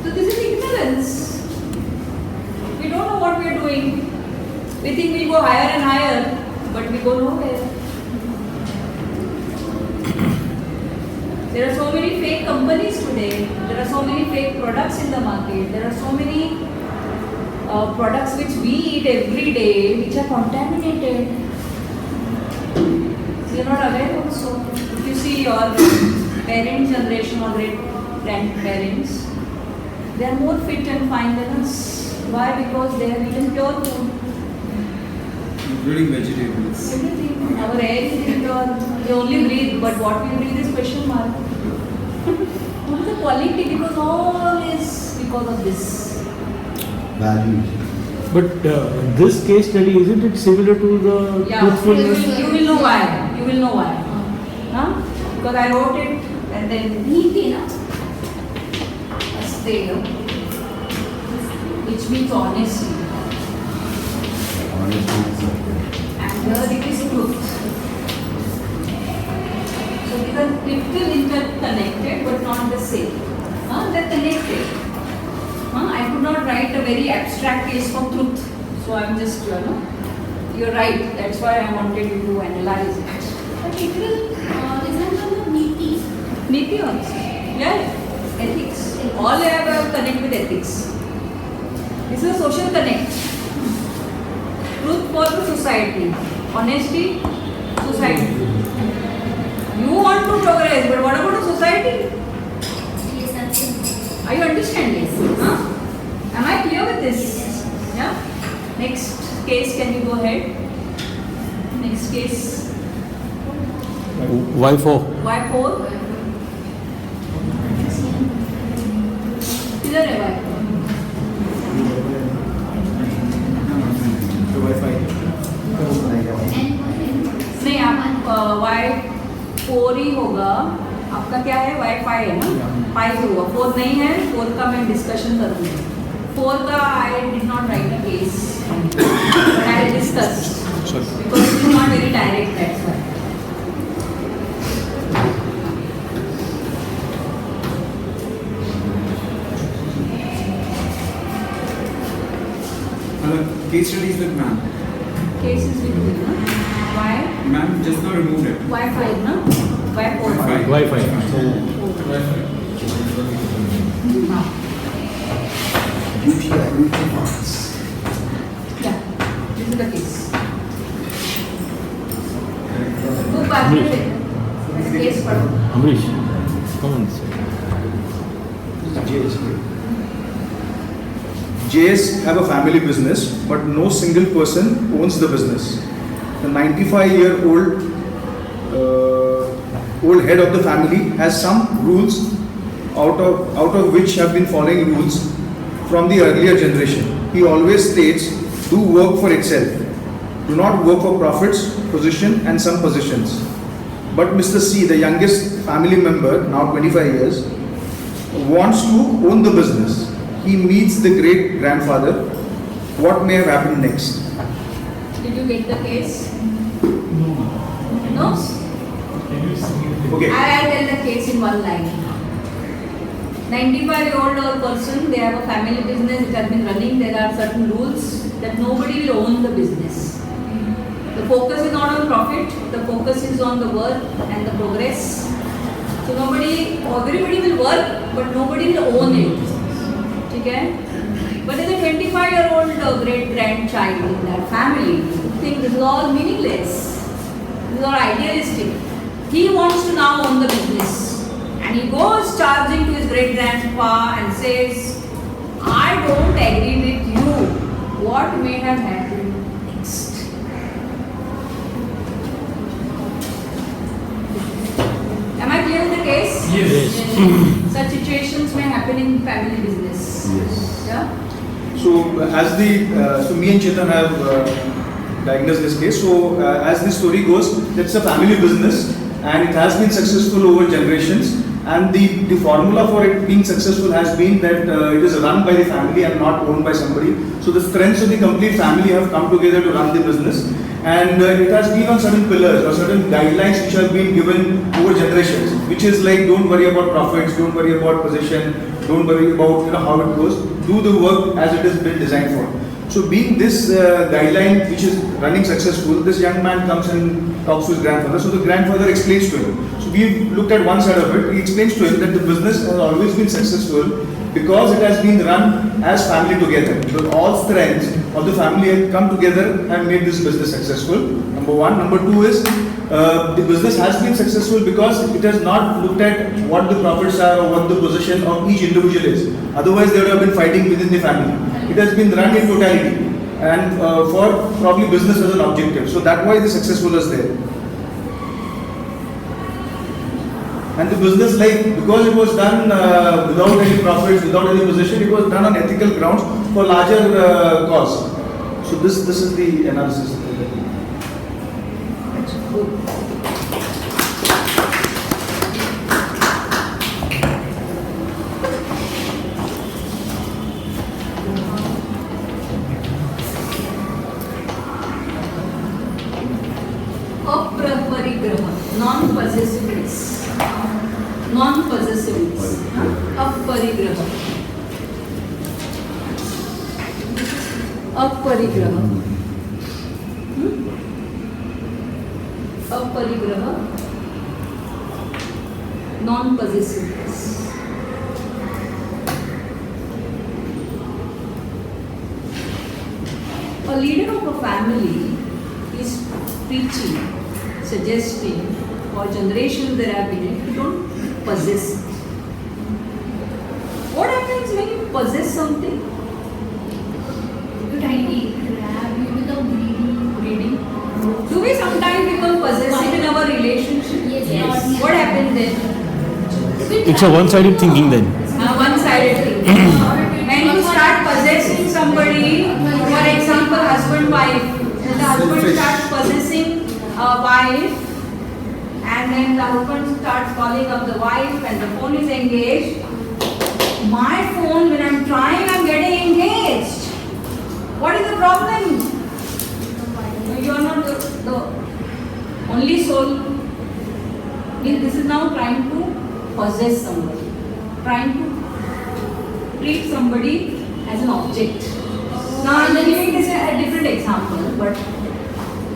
A: So this is ignorance. We don't know what we are doing. We think we'll go higher and higher, but we go nowhere. There are so many fake companies today. There are so many fake products in the market. There are so many products which we eat every day which are contaminated. You're not aware also. If you see your parents' generation or great grandparents, they are more fit and fine than us. Why? Because they have eaten pure food.
C: Including vegetables.
A: Everything. Our air is impure. We only breathe, but what we breathe is question mark. What is the quality quality because all is because of this.
E: Values.
D: But this case study, isn't it similar to the
A: Yeah,
D: truthfulness?
A: you will know why. You will know why. Huh? Because I wrote it and then
B: Neati, no?
A: stay, which means honesty.
E: Honesty.
A: And here it is truth. So these are little interconnected but not the same. They're connected. I could not write a very abstract case for truth. So I'm just, you're right. That's why I wanted you to analyze it.
H: But it will resemble the Niti.
A: Niti also. Yeah, ethics. All I have connect with ethics. This is a social connect. Truth for the society. Honesty, society. You want to progress, but what about the society?
H: Yes, that's it.
A: Are you understanding? Huh? Am I clear with this? Yeah? Next case, can you go ahead? Next case.
D: Why for?
A: Why 4? किधर है why 4? नहीं आप y4 ही होगा. आपका क्या है y5 है ना? 5 होगा. 4 नहीं है. 4 का मैं डिस्कशन करूँगी. 4 का I did not write a case, but I discussed because it is not very direct. That's why.
C: Case studies with ma'am.
A: Case is with you, na? Why?
C: Ma'am just now removed it.
A: Y5 na? Y4.
C: Five.
D: Wi-Fi.
A: हाँ. Yeah, this is the case. Book बात में ले. Case पढ़ो.
D: Amrish, come on.
I: JS have a family business, but no single person owns the business. The 95-year-old old head of the family has some rules out of which have been following rules from the earlier generation. He always states, do work for itself. Do not work for profits, position and some positions. But Mr. C, the youngest family member, now 25 years, wants to own the business. He meets the great grandfather. What may have happened next?
A: Did you get the case? No?
I: Okay.
A: I'll tell the case in one line. 95-year-old person, they have a family business, it has been running, there are certain rules that nobody will own the business. The focus is not on profit, the focus is on the work and the progress. So everybody will work, but nobody will own it. Okay? But there's a 25-year-old great grandchild in that family who think this is all meaningless. This is all idealistic. He wants to now own the business. And he goes charging to his great grandpa and says, I don't agree with you. What may have happened next? Am I clear with the case?
F: Yes.
A: Such situations may happen in family business.
E: Yes.
A: Yeah?
I: So so me and Chetan have diagnosed this case. So as the story goes, it's a family business and it has been successful over generations. And the formula for it being successful has been that it is run by the family and not owned by somebody. So the strengths of the complete family have come together to run the business. And it has been on certain pillars or certain guidelines which have been given over generations, which is like don't worry about profits, don't worry about position, don't worry about how it goes. Do the work as it has been designed for. So being this guideline which is running successful, this young man comes and talks to his grandfather. So the grandfather explains to him. So we looked at one side of it. He explains to him that the business has always been successful because it has been run as family together. Because all strengths of the family have come together and made this business successful. Number one. Number two is the business has been successful because it has not looked at what the profits are or what the position of each individual is. Otherwise, they would have been fighting within the family. It has been run in totality and for probably business as an objective. So that's why the successful is there. And the business, like, because it was done without any profits, without any position, it was done on ethical grounds for larger cause. So this is the analysis.
A: Aparigraha, non-possessiveness. Non-possessiveness. Aparigraha. Aparigraha. Aparigraha. Non-possessiveness. A leader of a family is preaching, suggesting for generations there have been it, you don't possess it. What happens when you possess something?
H: You tiny crab, you become greedy.
A: Do we sometimes become possessive in our relationship?
H: Yes.
A: What happens then?
D: It's a one-sided thinking then.
A: One-sided thing. When you start possessing somebody, for example, husband-wife, when the husband starts possessing a wife, and then the husband starts calling up the wife, and the phone is engaged. My phone, when I'm trying, I'm getting engaged. What is the problem? You are not the only soul. This is now trying to possess somebody, trying to treat somebody as an object. Now I'm giving this a different example, but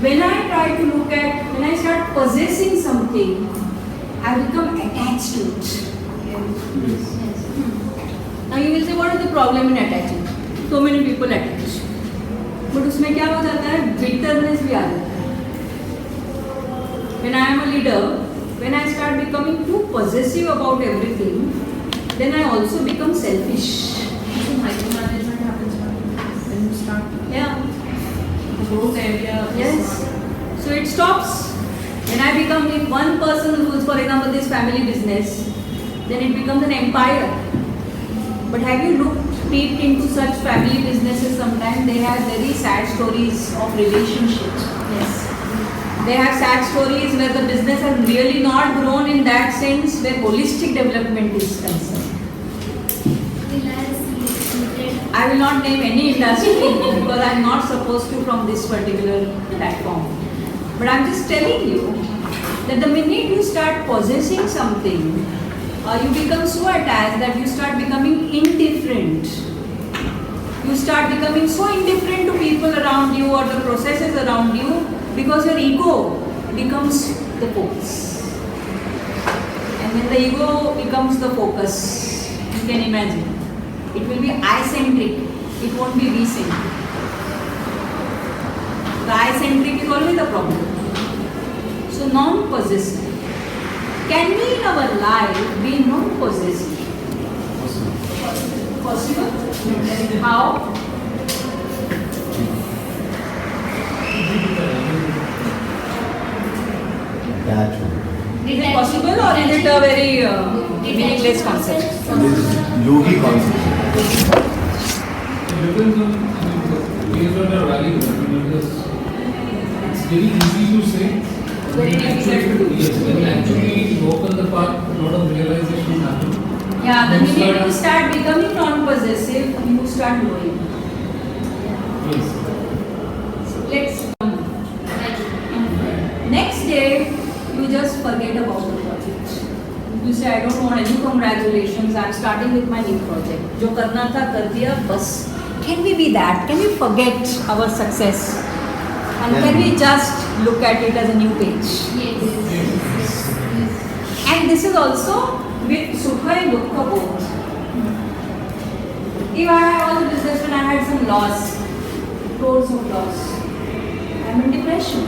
A: when I try to look at, when I start possessing something, I become attached to it. Now you will say, what is the problem in attaching? So many people attach. But उसमें क्या हो जाता है? Bitterness भी आ जाता है. When I am a leader, when I start becoming too possessive about everything, then I also become selfish.
G: So micromanagement happens when you start
A: Yeah.
G: growth area.
A: Yes. So it stops. When I become, if one person rules, for example, this family business, then it becomes an empire. But have you looked deep into such family businesses? Sometimes they have very sad stories of relationships. Yes. They have sad stories where the business has really not grown in that sense, where holistic development is concerned. I will not name any industry because I am not supposed to from this particular platform. But I am just telling you that the minute you start possessing something, you become so attached that you start becoming indifferent. You start becoming so indifferent to people around you or the processes around you because your ego becomes the focus. And when the ego becomes the focus, you can imagine, it will be I-centric, it won't be we-centric. The I-centric is always the problem. So non-possessive. Can we in our life be non-possessive? Possible? How?
E: Attachment.
A: Is it possible or is it a very meaningless concept?
E: This is yogi concept.
F: It depends on, based on your values. It's very easy to say.
A: Very difficult to do.
F: Yes, when you actually walk on the path, a lot of realization happens.
A: Yeah, the minute you start becoming non-possessive, you start knowing.
F: Yes.
A: Let's next day, you just forget about the project. You say, I don't want any congratulations, I'm starting with my new project. जो करना था कर दिया बस. Can we be that? Can we forget our success? And can we just look at it as a new page?
H: Yes.
A: And this is also with Sukha and Dukkha both. If I was a businessman, I had some loss, crores of loss. I'm in depression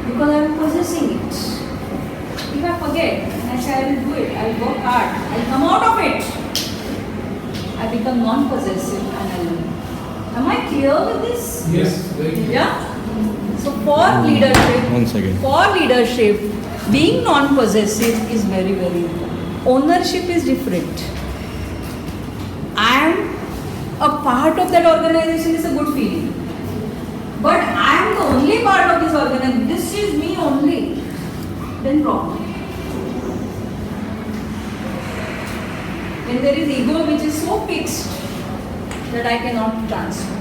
A: because I'm possessing it. If I forget and I say I will do it, I will work hard, I will come out of it, I become non-possessive and I learn. Am I clear with this?
F: Yes, very good.
A: Yeah? So for leadership,
D: One second.
A: for leadership, being non-possessive is very, very important. Ownership is different. I am a part of that organization is a good feeling. But I am the only part of this organization. This is me only. Then problem. When there is ego which is so fixed that I cannot transfer,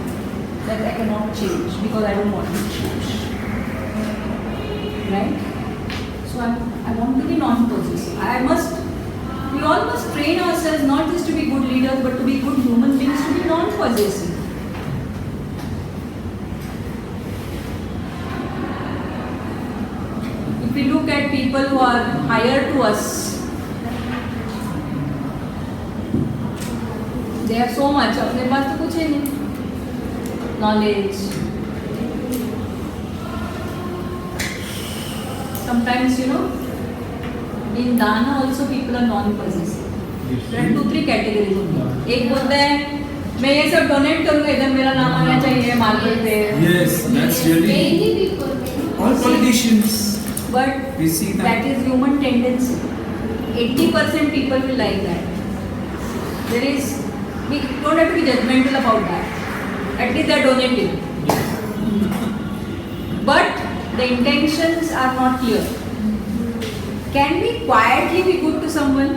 A: that I cannot change because I don't want to change. Right? So I want to be non-possessive. We all must train ourselves not just to be good leaders but to be good human beings, to be non-possessive. If we look at people who are higher to us, they have so much, अपने पास तो कुछ ही नहीं. Knowledge. Sometimes, in Dana also people are non-possessive. There are 2-3 categories होंगी. एक बोलते हैं मैं ये सब डोनेट करूँगा, इधर मेरा नाम आना चाहिए मार्केट पे.
F: Yes, that's really
H: Many people.
F: all politicians.
A: But
F: We see
A: that is human tendency. 80% people will like that. We don't have to be judgmental about that. At least they are donating. But the intentions are not clear. Can we quietly be good to someone?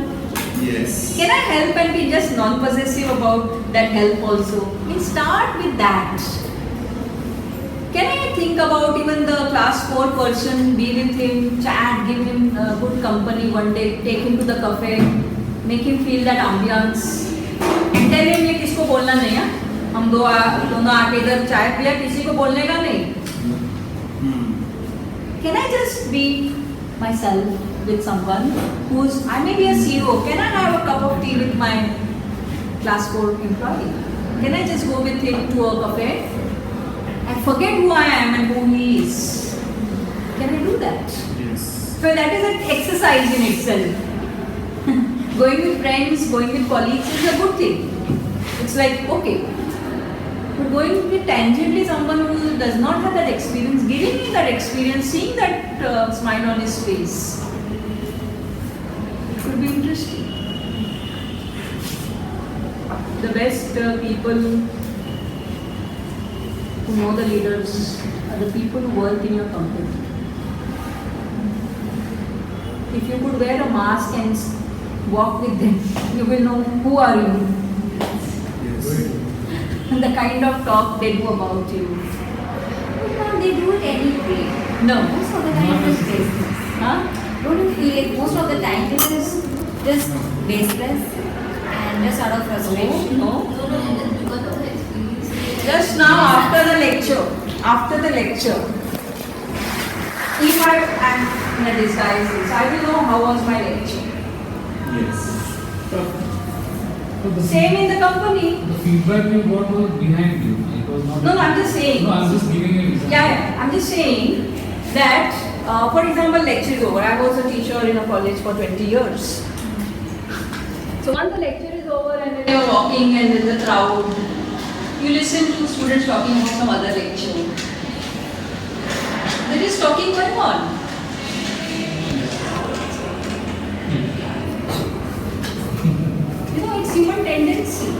F: Yes.
A: Can I help and be just non-possessive about that help also? Start with that. Can I think about even the class 4 person, be with him, chat, give him good company one day, take him to the cafe, make him feel that ambience. And tell him ये किसको बोलना नहीं है, हम दोनों आके इधर चाय पिया, किसी को बोलने का नहीं. Can I just be myself with someone I may be a CEO, can I have a cup of tea with my class 4 employee? Can I just go with him to a cafe and forget who I am and who he is? Can I do that?
F: Yes.
A: So that is an exercise in itself. Going with friends, going with colleagues is a good thing. It's like, okay. But going with tangentially someone who does not have that experience, giving me that experience, seeing that smile on his face, it could be interesting. The best people who know the leaders are the people who work in your company. If you could wear a mask and walk with them, you will know who are you.
F: Yes.
A: And the kind of talk they do about you.
B: But they do it anyway.
A: No.
B: Most of the time it is baseless.
A: Huh?
B: Don't you feel it? Most of the time it is just baseless and just out of frustration.
A: No.
H: Because of the experience.
A: Just now after the lecture, if I am in a disguise, I will know how was my lecture.
F: Yes.
H: So the
A: Same in the company.
F: The feedback you got was behind you. It was not.
A: No, I'm just saying.
F: No, I'm just giving you an example.
A: Yeah, I'm just saying that, for example, lecture is over. I was a teacher in a college for 20 years. So once the lecture is over and when you're walking and in the crowd, you listen to students talking about some other lecture. There is talking going on. It's human tendency.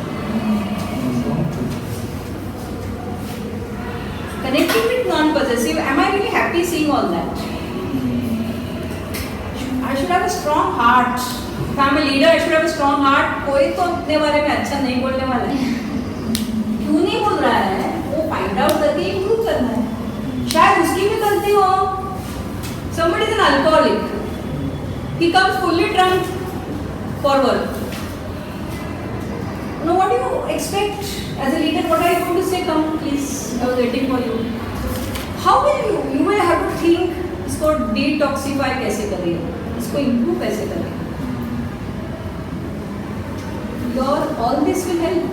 A: Connecting with non-possessive, am I really happy seeing all that? I should have a strong heart. If I'm a leader, I should have a strong heart. कोई तो अपने बारे में अच्छा नहीं बोलने वाला है. क्यों नहीं बोल रहा है? वो find out करके improve करना है. शायद उसकी भी गलती हो. Somebody is an alcoholic. He comes fully drunk for work. Now, what do you expect as a leader? What are you going to say? Come, please, I was waiting for you. How will you? You will have to think. इसको detoxify कैसे करें? इसको improve कैसे करें? All this will help.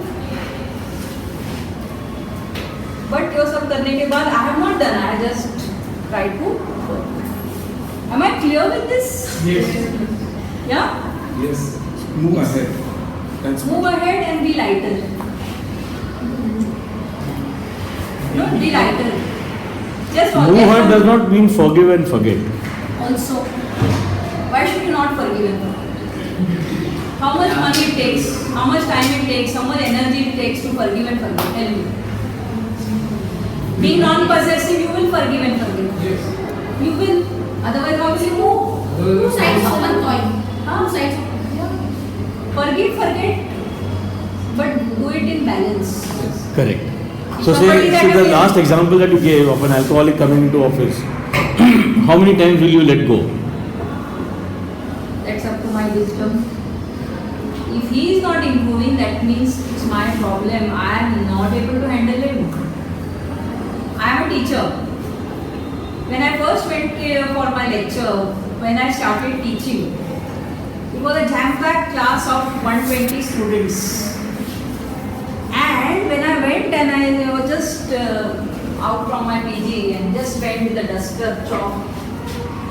A: But ये सब करने के बाद, I have not done. I just try to. Am I clear with this?
F: Yes.
A: Yeah.
F: Yes. Move ahead. That's
A: Move ahead and be lighter. No, be lighter. Just
D: Move
A: forget.
D: ahead does not mean forgive and forget.
A: Also, why should you not forgive and forget? How much money it takes, how much time it takes, how much energy it takes to forgive and forget? Tell me. Being non-possessive, you will forgive and forget.
F: Yes.
A: You will. Otherwise, how will you move?
H: Two sides of one coin.
A: Huh?
H: Two sides of
A: Forgive, forget, but do it in balance.
D: Correct.
A: If
D: So
A: somebody
D: say
A: that
D: the
A: again-
D: last example that you gave of an alcoholic coming into office, how many times will you let go?
A: That's up to my wisdom. If he is not improving, that means it's my problem. I am not able to handle him. I am a teacher. When I first went here for my lecture, when I started teaching, it was a jam-packed class of 120 students. And when I went and I was just out from my PG and just went with the duster chalk.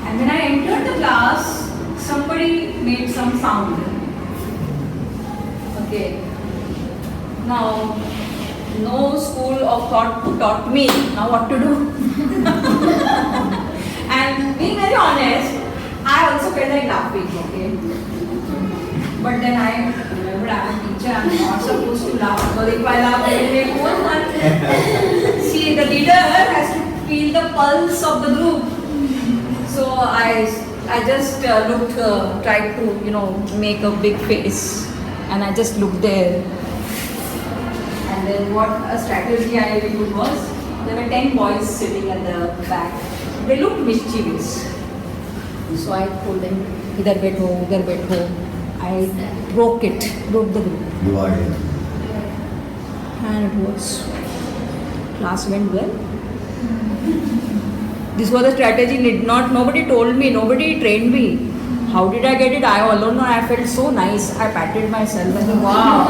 A: And when I entered the class, somebody made some sound. Okay. Now, no school of thought taught me now what to do. And being very honest, I also felt like laughing, okay? But then I remembered I'm a teacher, I'm not supposed to laugh because if I laugh, I will make more fun. See, the leader has to feel the pulse of the group. So I just looked, tried to, make a big face, and I just looked there. And then what a strategy I used was, there were 10 boys sitting at the back. They looked mischievous. So I told them, idhar betho. I broke the group.
E: Divided.
A: And it was, class went well. This was a strategy, nobody told me, nobody trained me. How did I get it? I alone know. I felt so nice. I patted myself and said, wow.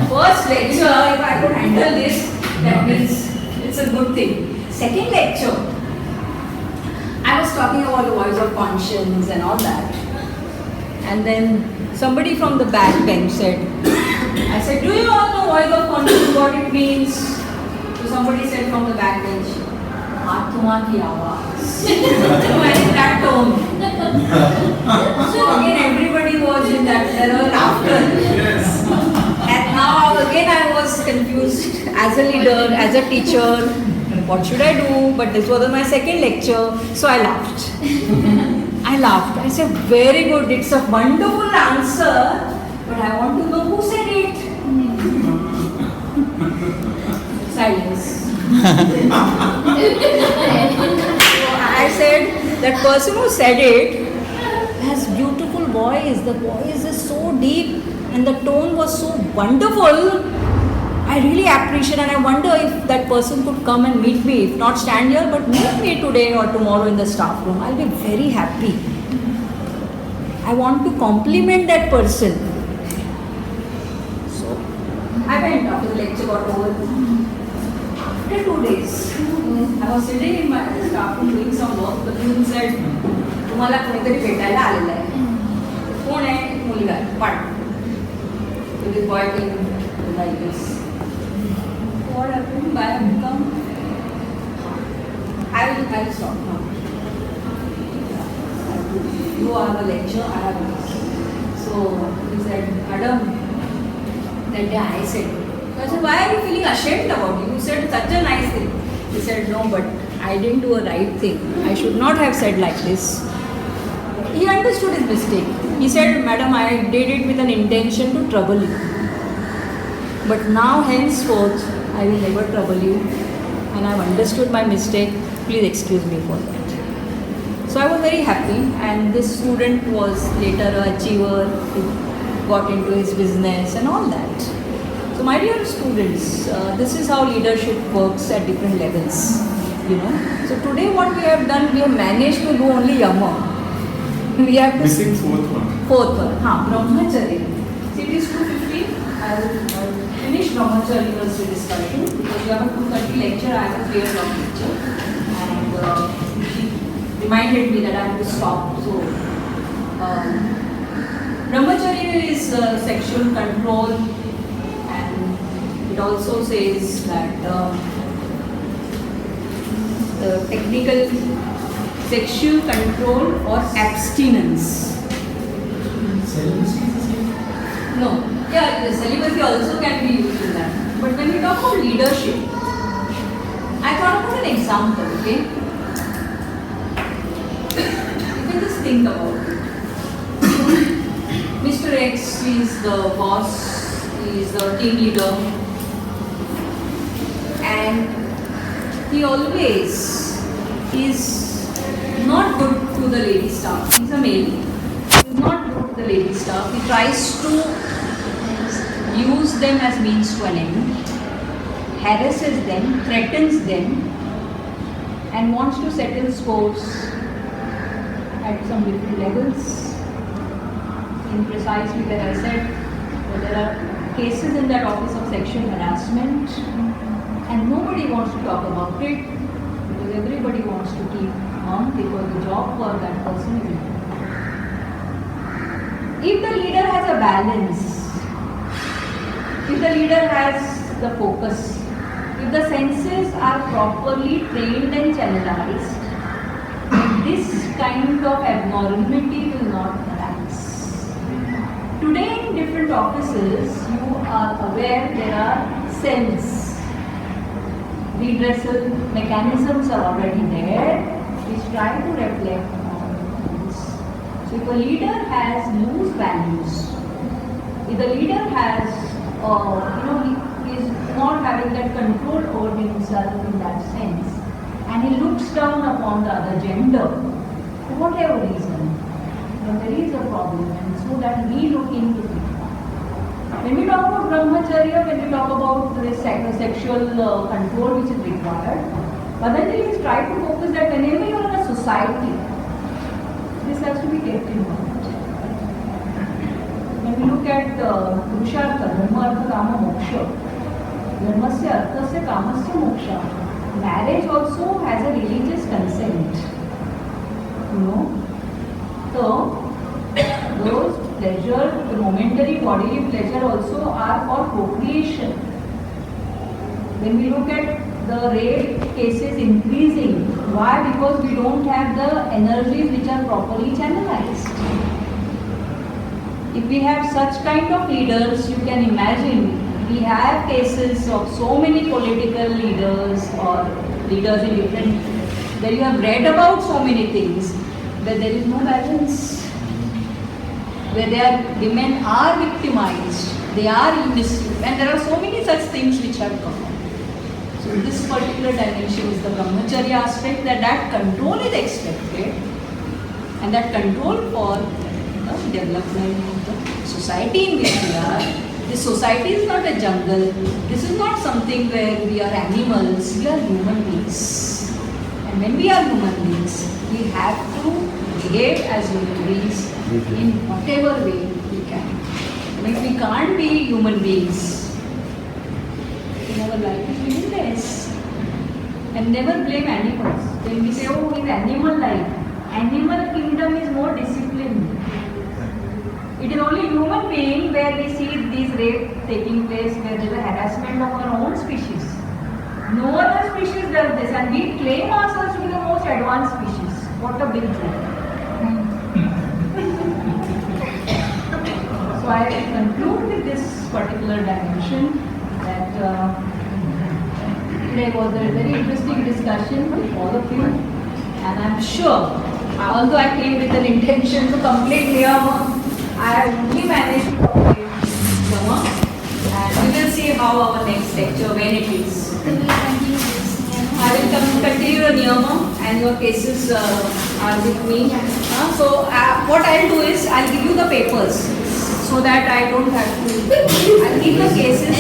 A: First lecture, if I could handle this, that means it's a good thing. Second lecture, I was talking about the voice of conscience and all that. And then somebody from the back bench said, I said, do you all know voice of conscience, what it means? So somebody said from the back bench, Atma ki awaaz. And in that tone. So again everybody was in that, there was laughter. And now again I was confused as a leader, as a teacher, what should I do? But this was my second lecture, so I laughed. I said, very good, it's a wonderful answer, but I want to know who said it. Silence. So I said, that person who said it has beautiful voice. The voice is so deep and the tone was so wonderful. I really appreciate, and I wonder if that person could come and meet me, if not stand here, but meet me today or tomorrow in the staff room. I'll be very happy. I want to compliment that person. So I went after the lecture got over. After 2 days, I was sitting in my staff room doing some work. The dean said, "तुम्हाला कोणीतरी भेटायला आलेलं आहे." कोण आहे? एक मुलगा आहे. पण so this boy came like this. What happened? Why have you come? I will stop now. You have a lecture, I have a lecture. So he said, Madam, that day I said, so I said, why are you feeling ashamed about it? You said such a nice thing. He said, no, but I didn't do a right thing. I should not have said like this. He understood his mistake. He said, Madam, I did it with an intention to trouble you. But now henceforth, I will never trouble you. And I've understood my mistake. Please excuse me for that. So I was very happy, and this student was later an achiever, he got into his business and all that. So my dear students, this is how leadership works at different levels, So today what we have done, we have managed to do only Yama. We have to...
C: Missing fourth one.
A: Fourth one, Brahmacharya. See, it is 2:50. I will finish Brahmacharya University discussion because we have a 2:30 lecture. I have a 3 o'clock lecture. And she reminded me that I have to stop. So, Brahmacharya is sexual control, and it also says that the technical sexual control or abstinence. No. Yeah, the celibacy also can be used in that. But when we talk about leadership, I thought about an example, okay? You can just think about it. Mr. X is the boss, he is the team leader, and he always is not good to the lady staff. He's a male. He's not good to the lady staff. He tries to use them as means to an end, harasses them, threatens them, and wants to settle scores at some different levels. In precisely that I said that there are cases in that office of sexual harassment, and nobody wants to talk about it because everybody wants to keep on because the job for that person is important. If the leader has a balance, if the leader has the focus, if the senses are properly trained and channelized, then this kind of abnormality will not arise. Today in different offices, you are aware there are cells. Redressal mechanisms are already there which try to reflect on this. So if a leader has loose values, if the leader has, he is not having that control over himself in that sense, and he looks down upon the other gender, for whatever reason, then there is a problem, and so that we look into it. When we talk about brahmacharya, when we talk about this sexual control which is required, Patanjali is trying to focus that whenever you are in a society, this has to be kept in mind. When we look at Purushartha, Dharma, Artha, Kama, Moksha, Dharmasya, Arthasya, Kamasya, Moksha, marriage also has a religious consent. So, those pleasure, the momentary bodily pleasure also are for procreation. When we look at the rape cases increasing, why? Because we don't have the energies which are properly channelized. If we have such kind of leaders, you can imagine, we have cases of so many political leaders or leaders in different, where you have read about so many things, where there is no balance, where women are victimized, they are misused, and there are so many such things which have come up. So this particular dimension is the brahmacharya aspect, that control is expected, and that control for the development of the society in which we are. This society is not a jungle. This is not something where we are animals. We are human beings. And when we are human beings, we have to behave as human beings in whatever way we can. And if we can't be human beings, then our life is meaningless. And never blame animals. When we say, oh, in animal life, animal kingdom is more disciplined. It is only human being where we see these rape taking place, where there is a harassment of our own species. No other species does this, and we claim ourselves to be the most advanced species. What a big joke. So I conclude with this particular dimension that today was a very interesting discussion with all of you, and I'm sure, although I came with an intention to complete Niyama, I have only managed to complete Niyama, and we will see how our next lecture, when it is. I will continue the Niyama, and your cases are with me. So what I'll do is, I'll give you the papers so that I don't have to, I'll give the cases.